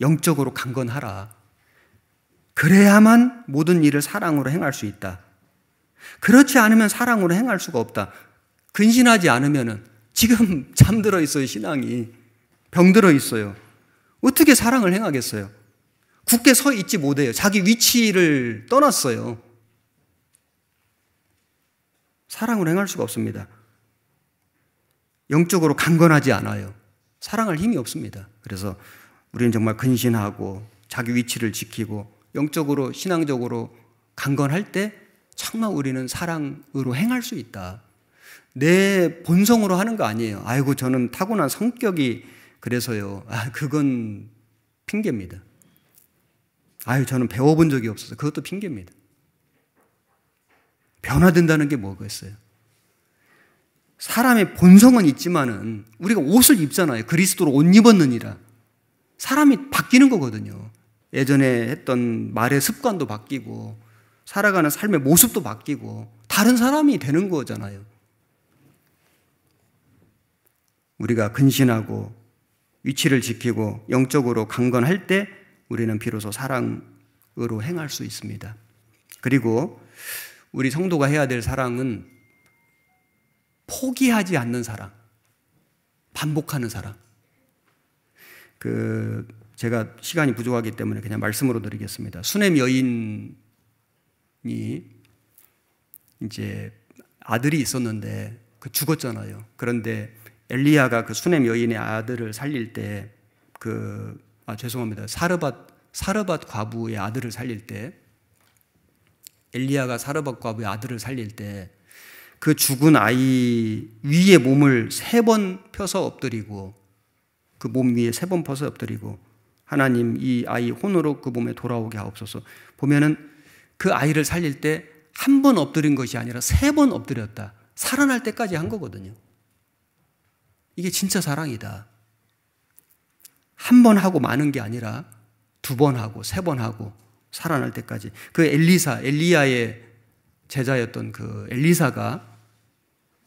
영적으로 강건하라. 그래야만 모든 일을 사랑으로 행할 수 있다. 그렇지 않으면 사랑으로 행할 수가 없다. 근신하지 않으면 지금 잠들어 있어요. 신앙이 병들어 있어요. 어떻게 사랑을 행하겠어요? 굳게 서 있지 못해요. 자기 위치를 떠났어요. 사랑으로 행할 수가 없습니다. 영적으로 강건하지 않아요. 사랑할 힘이 없습니다. 그래서 우리는 정말 근신하고 자기 위치를 지키고 영적으로 신앙적으로 강건할 때 정말 우리는 사랑으로 행할 수 있다. 내 본성으로 하는 거 아니에요. 아이고 저는 타고난 성격이 그래서요. 그건 핑계입니다. 저는 배워본 적이 없어서 그것도 핑계입니다. 변화된다는 게 뭐겠어요? 사람의 본성은 있지만은 우리가 옷을 입잖아요. 그리스도로 옷 입었느니라. 사람이 바뀌는 거거든요. 예전에 했던 말의 습관도 바뀌고 살아가는 삶의 모습도 바뀌고 다른 사람이 되는 거잖아요. 우리가 근신하고 위치를 지키고 영적으로 강건할 때 우리는 비로소 사랑으로 행할 수 있습니다. 그리고 우리 성도가 해야 될 사랑은 포기하지 않는 사랑, 반복하는 사랑. 제가 시간이 부족하기 때문에 그냥 말씀으로 드리겠습니다. 수넴 여인이 이제 아들이 있었는데 죽었잖아요. 그런데 엘리야가 그 수넴 여인의 아들을 살릴 때 죄송합니다. 사르밧 과부의 아들을 살릴 때 엘리야가 사르밧 과부의 아들을 살릴 때 그 죽은 아이 위에 몸을 3번 펴서 엎드리고 그 몸 위에 3번 펴서 엎드리고 하나님 이 아이 혼으로 그 몸에 돌아오게 하옵소서. 보면은 그 아이를 살릴 때 한 번 엎드린 것이 아니라 3번 엎드렸다. 살아날 때까지 한 거거든요. 이게 진짜 사랑이다. 한 번 하고 마는 게 아니라 2번 하고 3번 하고 살아날 때까지. 그 엘리야의 제자였던 그 엘리사가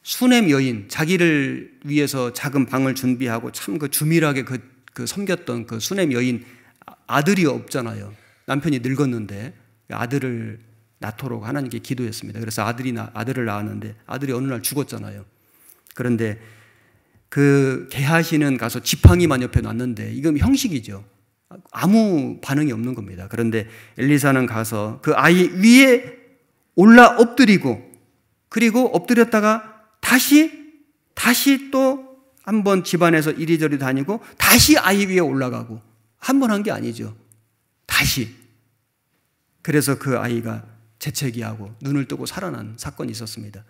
수넴 여인, 자기를 위해서 작은 방을 준비하고 참 그 주밀하게 그 섬겼던 그 수넴 여인 아들이 없잖아요. 남편이 늙었는데 아들을 낳도록 하나님께 기도했습니다. 그래서 아들을 낳았는데 아들이 어느 날 죽었잖아요. 그런데 그 게하시는 가서 지팡이만 옆에 놨는데 이건 형식이죠. 아무 반응이 없는 겁니다. 그런데 엘리사는 가서 그 아이 위에 올라 엎드리고, 그리고 엎드렸다가 다시 또 한번 집안에서 이리저리 다니고 다시 아이 위에 올라가고, 한 번 한 게 아니죠. 다시. 그래서 그 아이가 재채기하고 눈을 뜨고 살아난 사건이 있었습니다.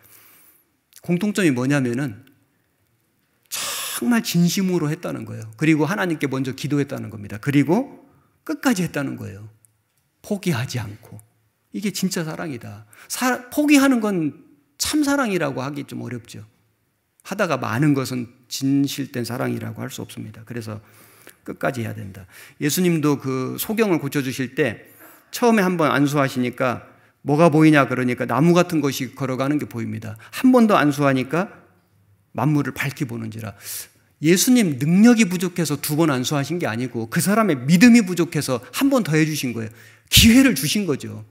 공통점이 뭐냐면은 정말 진심으로 했다는 거예요. 그리고 하나님께 먼저 기도했다는 겁니다. 그리고 끝까지 했다는 거예요. 포기하지 않고. 이게 진짜 사랑이다. 포기하는 건 참 사랑이라고 하기 좀 어렵죠. 하다가 많은 것은 진실된 사랑이라고 할 수 없습니다. 그래서 끝까지 해야 된다. 예수님도 그 소경을 고쳐주실 때 처음에 한번 안수하시니까 뭐가 보이냐 그러니까 나무 같은 것이 걸어가는 게 보입니다. 한 번 더 안수하니까 만물을 밝히 보는지라. 예수님 능력이 부족해서 두 번 안수하신 게 아니고 그 사람의 믿음이 부족해서 한 번 더 해주신 거예요. 기회를 주신 거죠.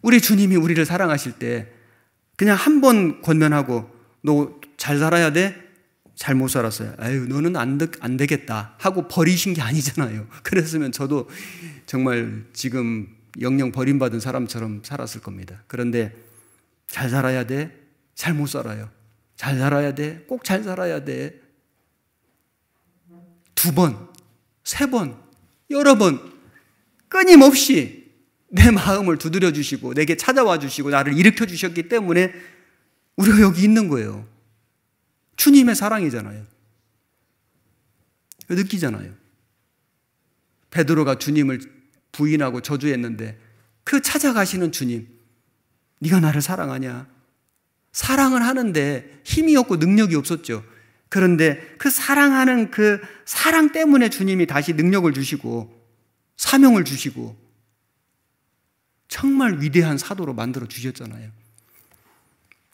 우리 주님이 우리를 사랑하실 때 그냥 한 번 권면하고 너 잘 살아야 돼? 잘못 살았어요. 아유, 너는 안 되겠다 하고 버리신 게 아니잖아요. 그랬으면 저도 정말 지금 영영 버림받은 사람처럼 살았을 겁니다. 그런데 잘 살아야 돼? 잘 못 살아요. 잘 살아야 돼? 꼭 잘 살아야 돼. 두 번, 세 번, 여러 번 끊임없이 내 마음을 두드려 주시고 내게 찾아와 주시고 나를 일으켜 주셨기 때문에 우리가 여기 있는 거예요. 주님의 사랑이잖아요. 느끼잖아요. 베드로가 주님을 부인하고 저주했는데 그 찾아가시는 주님, 네가 나를 사랑하냐? 사랑을 하는데 힘이 없고 능력이 없었죠. 그런데 그 사랑하는 그 사랑 때문에 주님이 다시 능력을 주시고 사명을 주시고 정말 위대한 사도로 만들어 주셨잖아요.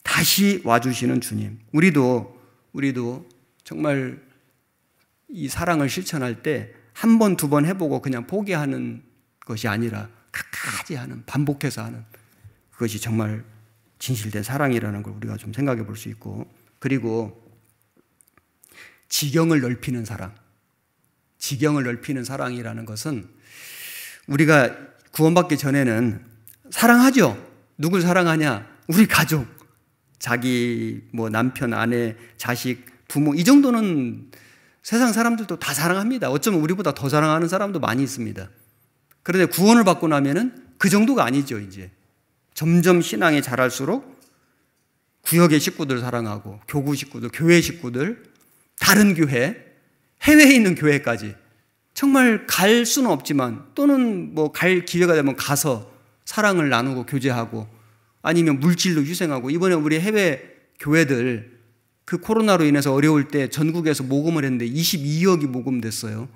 다시 와주시는 주님. 우리도 정말 이 사랑을 실천할 때 한 번, 두 번 해보고 그냥 포기하는 것이 아니라 끝까지 하는, 반복해서 하는 그것이 정말 진실된 사랑이라는 걸 우리가 좀 생각해 볼 수 있고, 그리고 지경을 넓히는 사랑. 지경을 넓히는 사랑이라는 것은 우리가 구원받기 전에는 사랑하죠. 누굴 사랑하냐? 우리 가족, 자기 뭐 남편, 아내, 자식, 부모, 이 정도는 세상 사람들도 다 사랑합니다. 어쩌면 우리보다 더 사랑하는 사람도 많이 있습니다. 그런데 구원을 받고 나면은 그 정도가 아니죠. 이제 점점 신앙이 자랄수록 구역의 식구들 사랑하고 교구 식구들, 교회 식구들, 다른 교회, 해외에 있는 교회까지 정말 갈 수는 없지만 또는 뭐 갈 기회가 되면 가서 사랑을 나누고 교제하고 아니면 물질로 희생하고, 이번에 우리 해외 교회들 그 코로나로 인해서 어려울 때 전국에서 모금을 했는데 22억이 모금됐어요.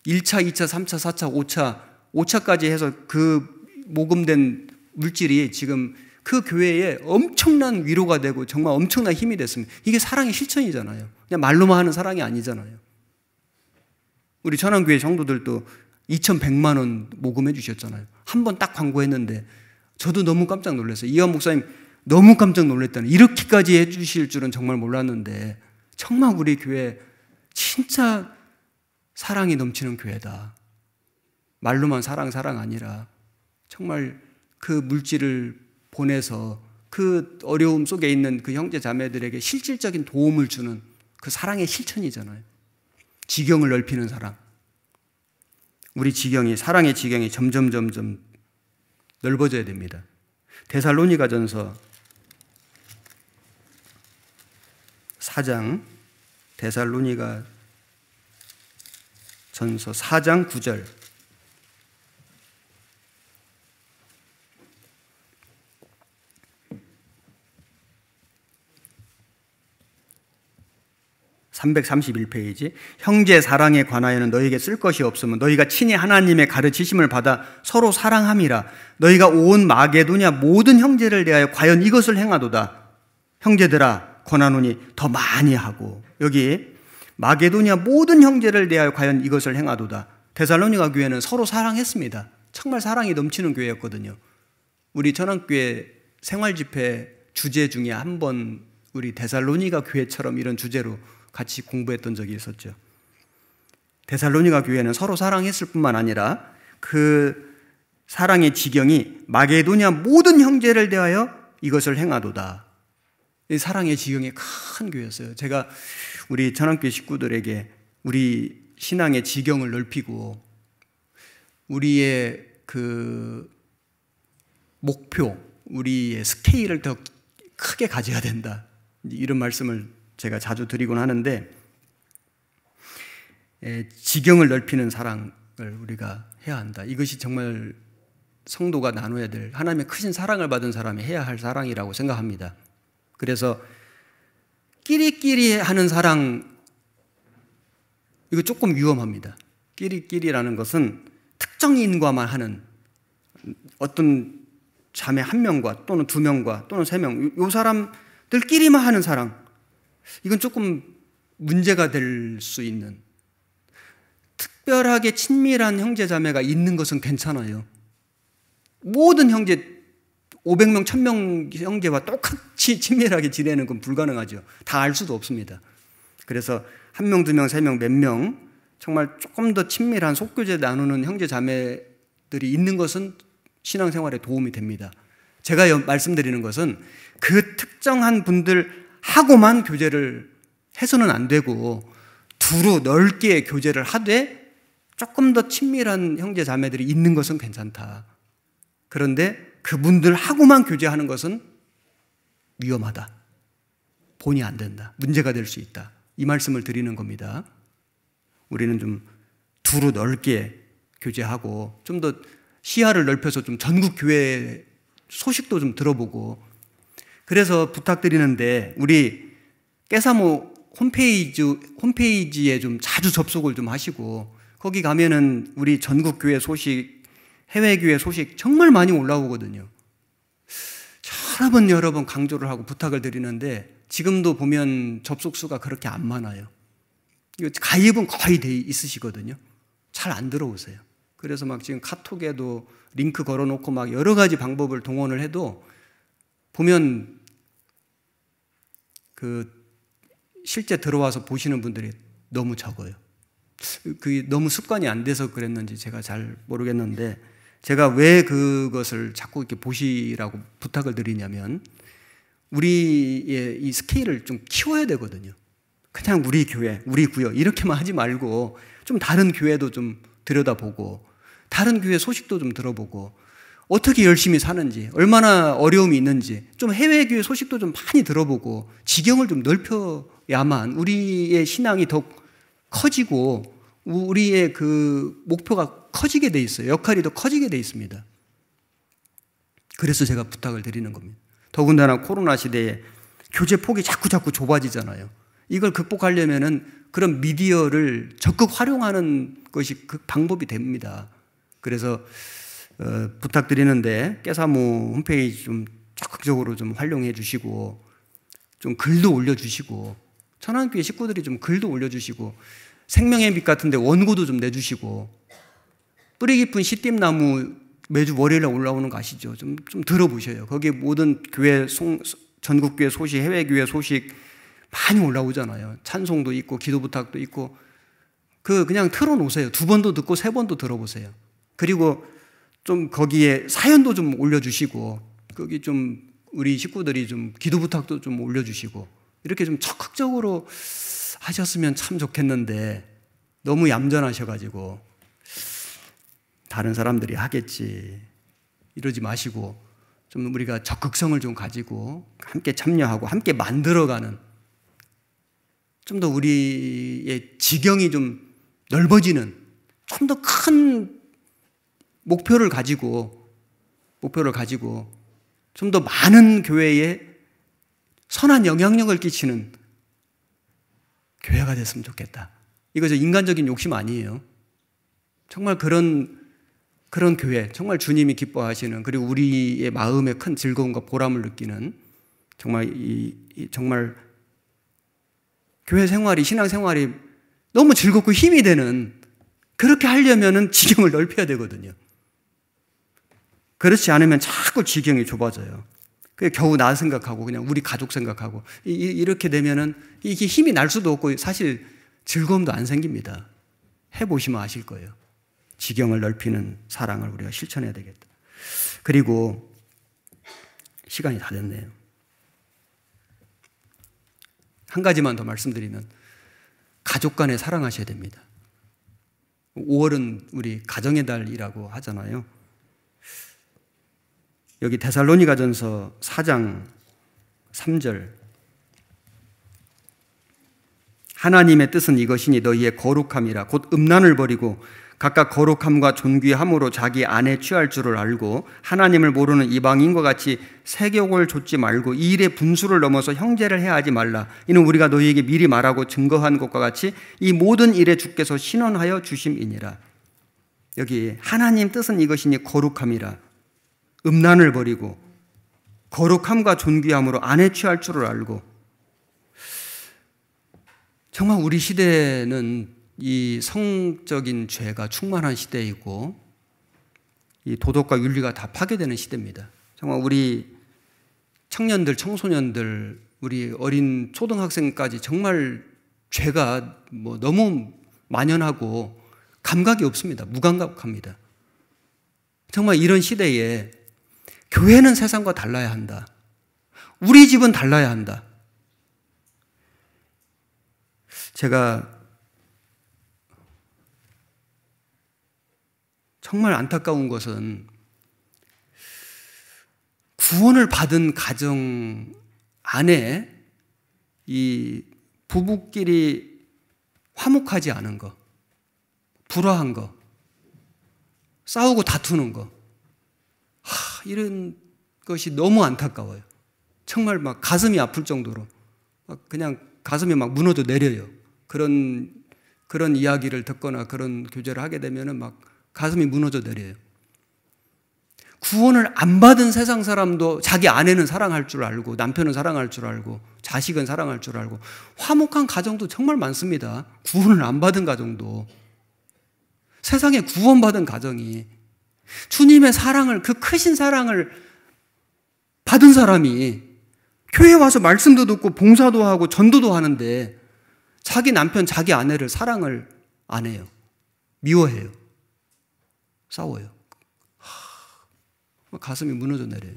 1차, 2차, 3차, 4차, 5차, 5차까지 해서 그 모금된 물질이 지금 그 교회에 엄청난 위로가 되고 정말 엄청난 힘이 됐습니다. 이게 사랑의 실천이잖아요. 그냥 말로만 하는 사랑이 아니잖아요. 우리 천안교회 성도들도 2,100만 원 모금해 주셨잖아요. 한 번 딱 광고했는데 저도 너무 깜짝 놀랐어요. 이완 목사님 너무 깜짝 놀랐다는, 이렇게까지 해 주실 줄은 정말 몰랐는데 정말 우리 교회 진짜 사랑이 넘치는 교회다. 말로만 사랑 아니라 정말 그 물질을 보내서 그 어려움 속에 있는 그 형제 자매들에게 실질적인 도움을 주는 그 사랑의 실천이잖아요. 지경을 넓히는 사랑. 우리 지경이, 사랑의 지경이 점점 넓어져야 됩니다. 데살로니가전서 4장, 데살로니가전서 4장 9절. (331페이지) 형제 사랑에 관하여는 너희에게 쓸 것이 없으면 너희가 친히 하나님의 가르치심을 받아 서로 사랑함이라. 너희가 온 마게도냐 모든 형제를 대하여 과연 이것을 행하도다. 형제들아 권하노니 더 많이 하고. 여기 마게도냐 모든 형제를 대하여 과연 이것을 행하도다. 데살로니가 교회는 서로 사랑했습니다. 정말 사랑이 넘치는 교회였거든요. 우리 천안교회 생활집회 주제 중에 한 번 우리 데살로니가 교회처럼 이런 주제로 같이 공부했던 적이 있었죠. 데살로니가 교회는 서로 사랑했을 뿐만 아니라 그 사랑의 지경이 마게도냐 모든 형제를 대하여 이것을 행하도다. 이 사랑의 지경이 큰 교회였어요. 제가 우리 천안교회 식구들에게 우리 신앙의 지경을 넓히고 우리의 그 목표, 우리의 스케일을 더 크게 가져야 된다. 이런 말씀을 제가 자주 드리곤 하는데, 지경을 넓히는 사랑을 우리가 해야 한다. 이것이 정말 성도가 나눠야 될, 하나님의 크신 사랑을 받은 사람이 해야 할 사랑이라고 생각합니다. 그래서 끼리끼리 하는 사랑, 이거 조금 위험합니다. 끼리끼리라는 것은 특정인과만 하는, 어떤 자매 한 명과 또는 두 명과 또는 세 명, 요 사람들끼리만 하는 사랑, 이건 조금 문제가 될 수 있는, 특별하게 친밀한 형제 자매가 있는 것은 괜찮아요. 모든 형제 500명, 1000명 형제와 똑같이 친밀하게 지내는 건 불가능하죠. 다 알 수도 없습니다. 그래서 1명, 2명, 3명, 몇 명 정말 조금 더 친밀한 속교제 나누는 형제 자매들이 있는 것은 신앙생활에 도움이 됩니다. 제가 말씀드리는 것은 그 특정한 분들하고만 교제를 해서는 안 되고 두루 넓게 교제를 하되 조금 더 친밀한 형제 자매들이 있는 것은 괜찮다. 그런데 그분들하고만 교제하는 것은 위험하다. 본이 안 된다. 문제가 될 수 있다. 이 말씀을 드리는 겁니다. 우리는 좀 두루 넓게 교제하고 좀 더 시야를 넓혀서 좀 전국 교회 소식도 좀 들어보고, 그래서 부탁드리는데 우리 깨사모 홈페이지에 좀 자주 접속을 좀 하시고, 거기 가면은 우리 전국 교회 소식, 해외 교회 소식 정말 많이 올라오거든요. 여러 번 강조를 하고 부탁을 드리는데 지금도 보면 접속수가 그렇게 안 많아요. 가입은 거의 돼 있으시거든요. 잘 안 들어오세요. 그래서 막 지금 카톡에도 링크 걸어놓고 막 여러 가지 방법을 동원을 해도 보면 그 실제 들어와서 보시는 분들이 너무 적어요. 그게 너무 습관이 안 돼서 그랬는지 제가 잘 모르겠는데, 제가 왜 그것을 자꾸 이렇게 보시라고 부탁을 드리냐면, 우리의 이 스케일을 좀 키워야 되거든요. 그냥 우리 교회, 우리 구역 이렇게만 하지 말고 좀 다른 교회도 좀 들여다보고 다른 교회 소식도 좀 들어보고 어떻게 열심히 사는지, 얼마나 어려움이 있는지, 좀 해외 교회 소식도 좀 많이 들어보고 지경을 좀 넓혀야만 우리의 신앙이 더 커지고 우리의 그 목표가 커지게 돼 있어요. 역할이 더 커지게 돼 있습니다. 그래서 제가 부탁을 드리는 겁니다. 더군다나 코로나 시대에 교제 폭이 자꾸 좁아지잖아요. 이걸 극복하려면은 그런 미디어를 적극 활용하는 것이 그 방법이 됩니다. 그래서 부탁드리는데 깨사모 홈페이지 좀 적극적으로 좀 활용해 주시고, 좀 글도 올려주시고, 천안교회 식구들이 좀 글도 올려주시고, 생명의 빛 같은데 원고도 좀 내주시고, 뿌리 깊은 시띠나무 매주 월요일에 올라오는 거 아시죠? 좀 들어보셔요. 거기에 모든 교회, 전국교회 소식, 해외교회 소식 많이 올라오잖아요. 찬송도 있고 기도 부탁도 있고, 그냥 틀어놓으세요. 2번도 듣고 3번도 들어보세요. 그리고 좀 거기에 사연도 좀 올려주시고, 거기 좀 우리 식구들이 좀 기도 부탁도 좀 올려주시고, 이렇게 좀 적극적으로 하셨으면 참 좋겠는데 너무 얌전하셔가지고 다른 사람들이 하겠지 이러지 마시고, 좀 우리가 적극성을 좀 가지고 함께 참여하고 함께 만들어가는, 좀 더 우리의 지경이 좀 넓어지는, 좀 더 큰 목표를 가지고 좀 더 많은 교회에 선한 영향력을 끼치는 교회가 됐으면 좋겠다. 이거 저 인간적인 욕심 아니에요. 정말 그런 교회, 정말 주님이 기뻐하시는, 그리고 우리의 마음에 큰 즐거움과 보람을 느끼는, 정말 교회 생활이, 신앙 생활이 너무 즐겁고 힘이 되는, 그렇게 하려면은 지경을 넓혀야 되거든요. 그렇지 않으면 자꾸 지경이 좁아져요. 겨우 나 생각하고 그냥 우리 가족 생각하고 이렇게 되면은 이게 힘이 날 수도 없고 사실 즐거움도 안 생깁니다. 해보시면 아실 거예요. 지경을 넓히는 사랑을 우리가 실천해야 되겠다. 그리고 시간이 다 됐네요. 한 가지만 더 말씀드리면 가족 간에 사랑하셔야 됩니다. 5월은 우리 가정의 달이라고 하잖아요. 여기 데살로니가전서 4장 3절, 하나님의 뜻은 이것이니 너희의 거룩함이라. 곧 음란을 버리고 각각 거룩함과 존귀함으로 자기 안에 취할 줄을 알고 하나님을 모르는 이방인과 같이 세욕을 좇지 말고 이 일의 분수를 넘어서 형제를 해하지 말라. 이는 우리가 너희에게 미리 말하고 증거한 것과 같이 이 모든 일에 주께서 신원하여 주심이니라. 여기 하나님 뜻은 이것이니 거룩함이라. 음란을 버리고 거룩함과 존귀함으로 안에 취할 줄을 알고. 정말 우리 시대는 이 성적인 죄가 충만한 시대이고 이 도덕과 윤리가 다 파괴되는 시대입니다. 정말 우리 청년들, 청소년들, 우리 어린 초등학생까지 정말 죄가 너무 만연하고 감각이 없습니다. 무감각합니다. 정말 이런 시대에 교회는 세상과 달라야 한다. 우리 집은 달라야 한다. 제가 정말 안타까운 것은 구원을 받은 가정 안에 이 부부끼리 화목하지 않은 거, 불화한 거, 싸우고 다투는 거, 이런 것이 너무 안타까워요. 정말 막 가슴이 아플 정도로 그냥 가슴이 막 무너져 내려요. 그런 이야기를 듣거나 그런 교제를 하게 되면은 막 가슴이 무너져 내려요. 구원을 안 받은 세상 사람도 자기 아내는 사랑할 줄 알고 남편은 사랑할 줄 알고 자식은 사랑할 줄 알고 화목한 가정도 정말 많습니다. 구원을 안 받은 가정도. 세상에 구원받은 가정이 주님의 사랑을, 그 크신 사랑을 받은 사람이 교회에 와서 말씀도 듣고 봉사도 하고 전도도 하는데 자기 남편, 자기 아내를 사랑을 안 해요. 미워해요. 싸워요. 가슴이 무너져 내려요.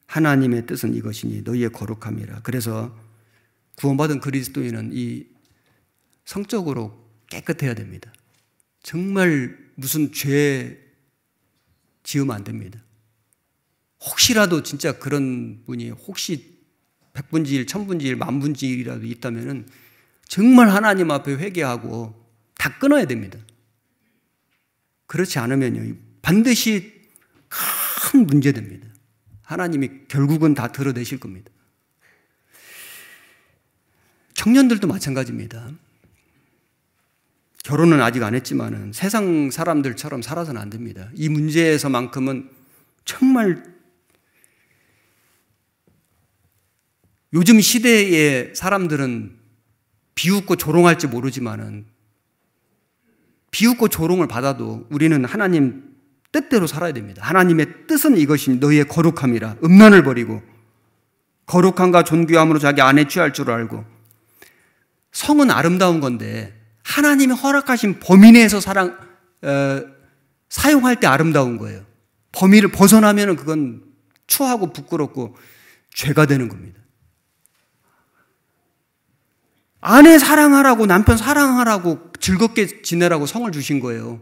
하나님의 뜻은 이것이니 너희의 거룩함이라. 그래서 구원받은 그리스도인은 이 성적으로 깨끗해야 됩니다. 정말 무슨 죄 지으면 안 됩니다. 혹시라도 진짜 그런 분이 혹시 100분지 1, 1000분지 1, 만분지 1이라도 있다면은 정말 하나님 앞에 회개하고 다 끊어야 됩니다. 그렇지 않으면요, 반드시 큰 문제됩니다. 하나님이 결국은 다 드러내실 겁니다. 청년들도 마찬가지입니다. 결혼은 아직 안 했지만은 세상 사람들처럼 살아서는 안 됩니다. 이 문제에서만큼은 정말 요즘 시대의 사람들은 비웃고 조롱할지 모르지만은 비웃고 조롱을 받아도 우리는 하나님 뜻대로 살아야 됩니다. 하나님의 뜻은 이것이니 너희의 거룩함이라. 음란을 버리고 거룩함과 존귀함으로 자기 안에 취할 줄 알고. 성은 아름다운 건데 하나님이 허락하신 범위 내에서 사용할 때 아름다운 거예요. 범위를 벗어나면 그건 추하고 부끄럽고 죄가 되는 겁니다. 아내 사랑하라고, 남편 사랑하라고, 즐겁게 지내라고 성을 주신 거예요.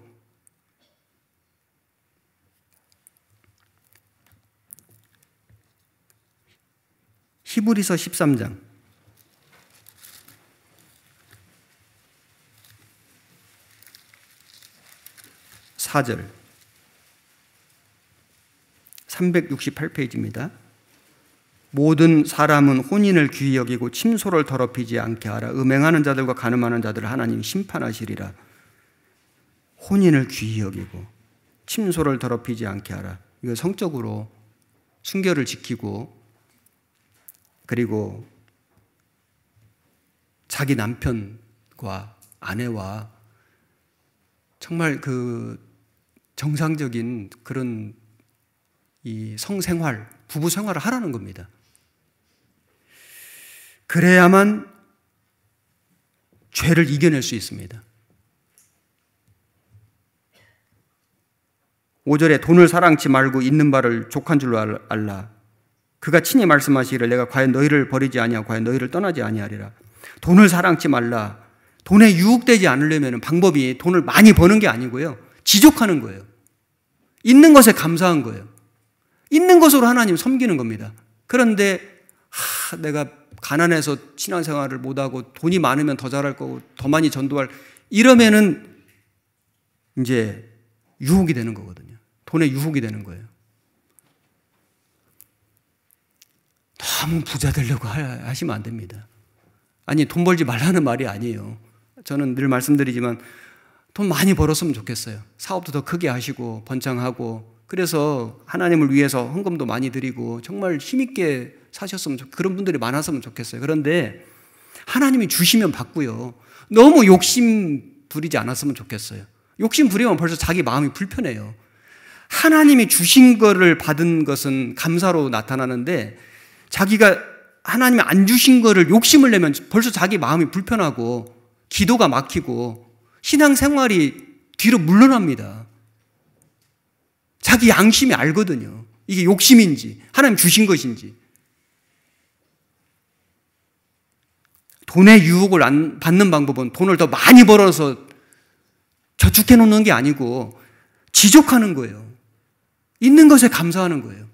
히브리서 13장 4절 368페이지입니다. 모든 사람은 혼인을 귀히 여기고 침소를 더럽히지 않게 하라. 음행하는 자들과 간음하는 자들을 하나님이 심판하시리라. 혼인을 귀히 여기고 침소를 더럽히지 않게 하라. 이거 성적으로 순결을 지키고 그리고 자기 남편과 아내와 정말 그 정상적인 그런 이 성생활, 부부 생활을 하라는 겁니다. 그래야만 죄를 이겨낼 수 있습니다. 5절에 돈을 사랑치 말고 있는 바를 족한 줄로 알라. 그가 친히 말씀하시기를 내가 과연 너희를 버리지 아니하고 과연 너희를 떠나지 아니하리라. 돈을 사랑치 말라. 돈에 유혹되지 않으려면 방법이 돈을 많이 버는 게 아니고요. 지족하는 거예요. 있는 것에 감사한 거예요. 있는 것으로 하나님 섬기는 겁니다. 그런데 내가 가난해서 신앙생활을 못하고 돈이 많으면 더 잘할 거고 더 많이 전도할 이러면은 이제 유혹이 되는 거거든요. 돈에 유혹이 되는 거예요. 너무 부자 되려고 하시면 안 됩니다. 아니, 돈 벌지 말라는 말이 아니에요. 저는 늘 말씀드리지만 돈 많이 벌었으면 좋겠어요. 사업도 더 크게 하시고 번창하고 그래서 하나님을 위해서 헌금도 많이 드리고 정말 힘있게 사셨으면 그런 분들이 많았으면 좋겠어요. 그런데 하나님이 주시면 받고요. 너무 욕심 부리지 않았으면 좋겠어요. 욕심 부리면 벌써 자기 마음이 불편해요. 하나님이 주신 거를 받은 것은 감사로 나타나는데 자기가 하나님이 안 주신 거를 욕심을 내면 벌써 자기 마음이 불편하고 기도가 막히고 신앙생활이 뒤로 물러납니다. 자기 양심이 알거든요. 이게 욕심인지 하나님 주신 것인지. 돈의 유혹을 안 받는 방법은 돈을 더 많이 벌어서 저축해 놓는 게 아니고 지족하는 거예요. 있는 것에 감사하는 거예요.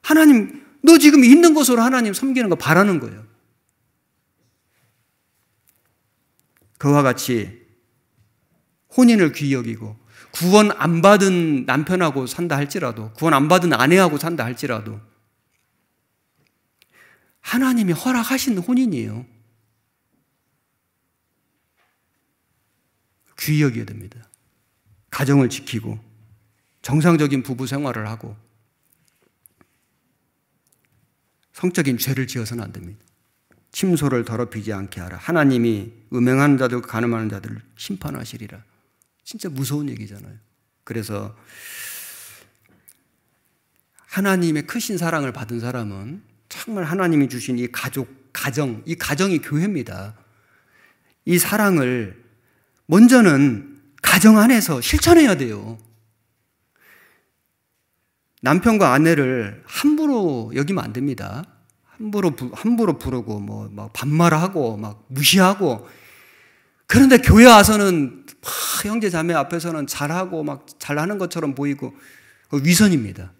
하나님, 너 지금 있는 것으로 하나님 섬기는 거 바라는 거예요. 그와 같이 혼인을 귀히 여기고 구원 안 받은 남편하고 산다 할지라도 구원 안 받은 아내하고 산다 할지라도 하나님이 허락하신 혼인이에요. 귀히 여겨야 됩니다. 가정을 지키고 정상적인 부부 생활을 하고 성적인 죄를 지어서는 안 됩니다. 침소를 더럽히지 않게 하라. 하나님이 음행하는 자들과 간음하는 자들을 심판하시리라. 진짜 무서운 얘기잖아요. 그래서 하나님의 크신 사랑을 받은 사람은 정말 하나님이 주신 이 가정, 이 가정이 교회입니다. 이 사랑을 먼저는 가정 안에서 실천해야 돼요. 남편과 아내를 함부로 여기면 안 됩니다. 함부로 부르고 막 반말하고 막 무시하고 그런데 교회 와서는 형제 자매 앞에서는 잘하고 막 잘하는 것처럼 보이고 위선입니다.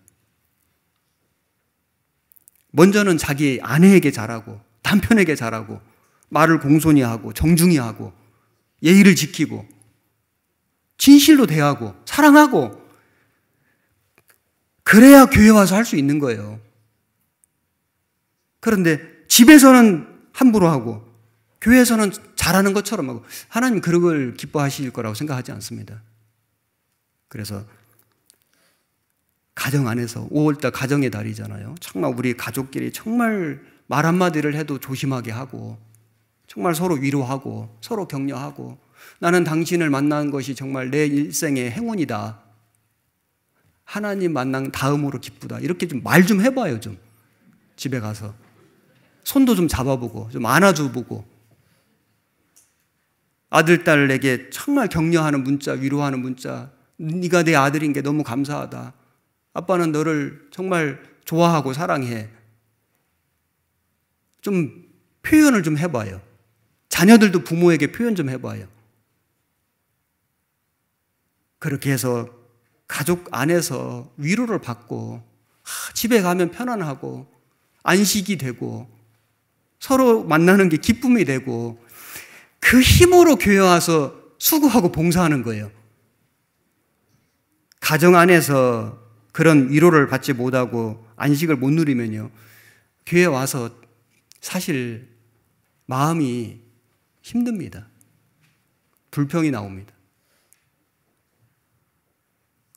먼저는 자기 아내에게 잘하고 남편에게 잘하고 말을 공손히 하고 정중히 하고 예의를 지키고 진실로 대하고 사랑하고 그래야 교회 와서 할 수 있는 거예요. 그런데 집에서는 함부로 하고 교회에서는 잘하는 것처럼 하고 하나님 그걸 기뻐하실 거라고 생각하지 않습니다. 그래서 가정 안에서 5월달 가정의 달이잖아요. 정말 우리 가족끼리 정말 말 한마디를 해도 조심하게 하고 정말 서로 위로하고 서로 격려하고 나는 당신을 만난 것이 정말 내 일생의 행운이다. 하나님 만난 다음으로 기쁘다. 이렇게 좀 말 좀 해봐요. 좀 집에 가서 손도 좀 잡아보고 좀 안아줘보고 아들, 딸에게 정말 격려하는 문자, 위로하는 문자 네가 내 아들인 게 너무 감사하다. 아빠는 너를 정말 좋아하고 사랑해. 좀 표현을 좀 해봐요. 자녀들도 부모에게 표현 좀 해봐요. 그렇게 해서 가족 안에서 위로를 받고 집에 가면 편안하고 안식이 되고 서로 만나는 게 기쁨이 되고 그 힘으로 교회 와서 수고하고 봉사하는 거예요. 가정 안에서 그런 위로를 받지 못하고 안식을 못 누리면요. 교회 와서 사실 마음이 힘듭니다. 불평이 나옵니다.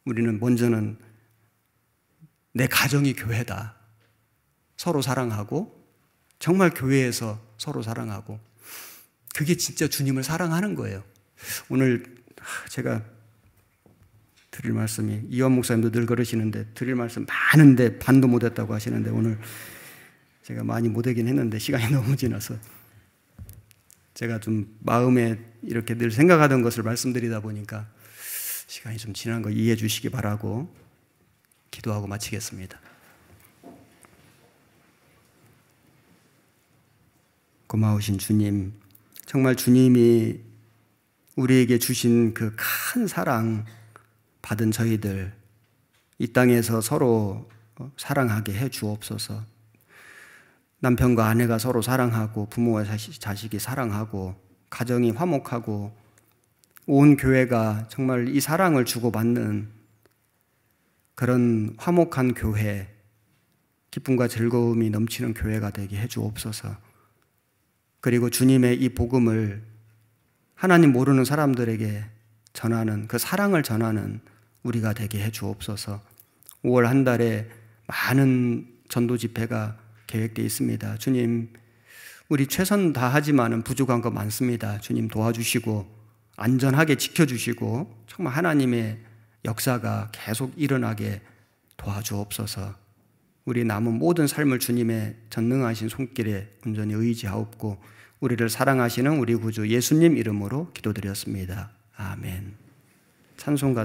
우리는 먼저는 내 가정이 교회다. 서로 사랑하고 정말 교회에서 서로 사랑하고 그게 진짜 주님을 사랑하는 거예요. 오늘 제가 드릴 말씀이 이완 목사님도 늘 그러시는데 드릴 말씀 많은데 반도 못했다고 하시는데 오늘 제가 많이 못하긴 했는데 시간이 너무 지나서 제가 좀 마음에 이렇게 늘 생각하던 것을 말씀드리다 보니까 시간이 좀 지난 거 이해해 주시기 바라고 기도하고 마치겠습니다. 고마우신 주님, 정말 주님이 우리에게 주신 그 큰 사랑 받은 저희들 이 땅에서 서로 사랑하게 해 주옵소서. 남편과 아내가 서로 사랑하고 부모와 자식이 사랑하고 가정이 화목하고 온 교회가 정말 이 사랑을 주고받는 그런 화목한 교회, 기쁨과 즐거움이 넘치는 교회가 되게 해 주옵소서. 그리고 주님의 이 복음을 하나님 모르는 사람들에게 전하는, 그 사랑을 전하는 우리가 되게 해 주옵소서. 5월 한 달에 많은 전도 집회가 계획되어 있습니다. 주님, 우리 최선 다하지만은 부족한 거 많습니다. 주님 도와주시고 안전하게 지켜주시고 정말 하나님의 역사가 계속 일어나게 도와주옵소서. 우리 남은 모든 삶을 주님의 전능하신 손길에 온전히 의지하옵고 우리를 사랑하시는 우리 구주 예수님 이름으로 기도드렸습니다. 아멘. 찬송가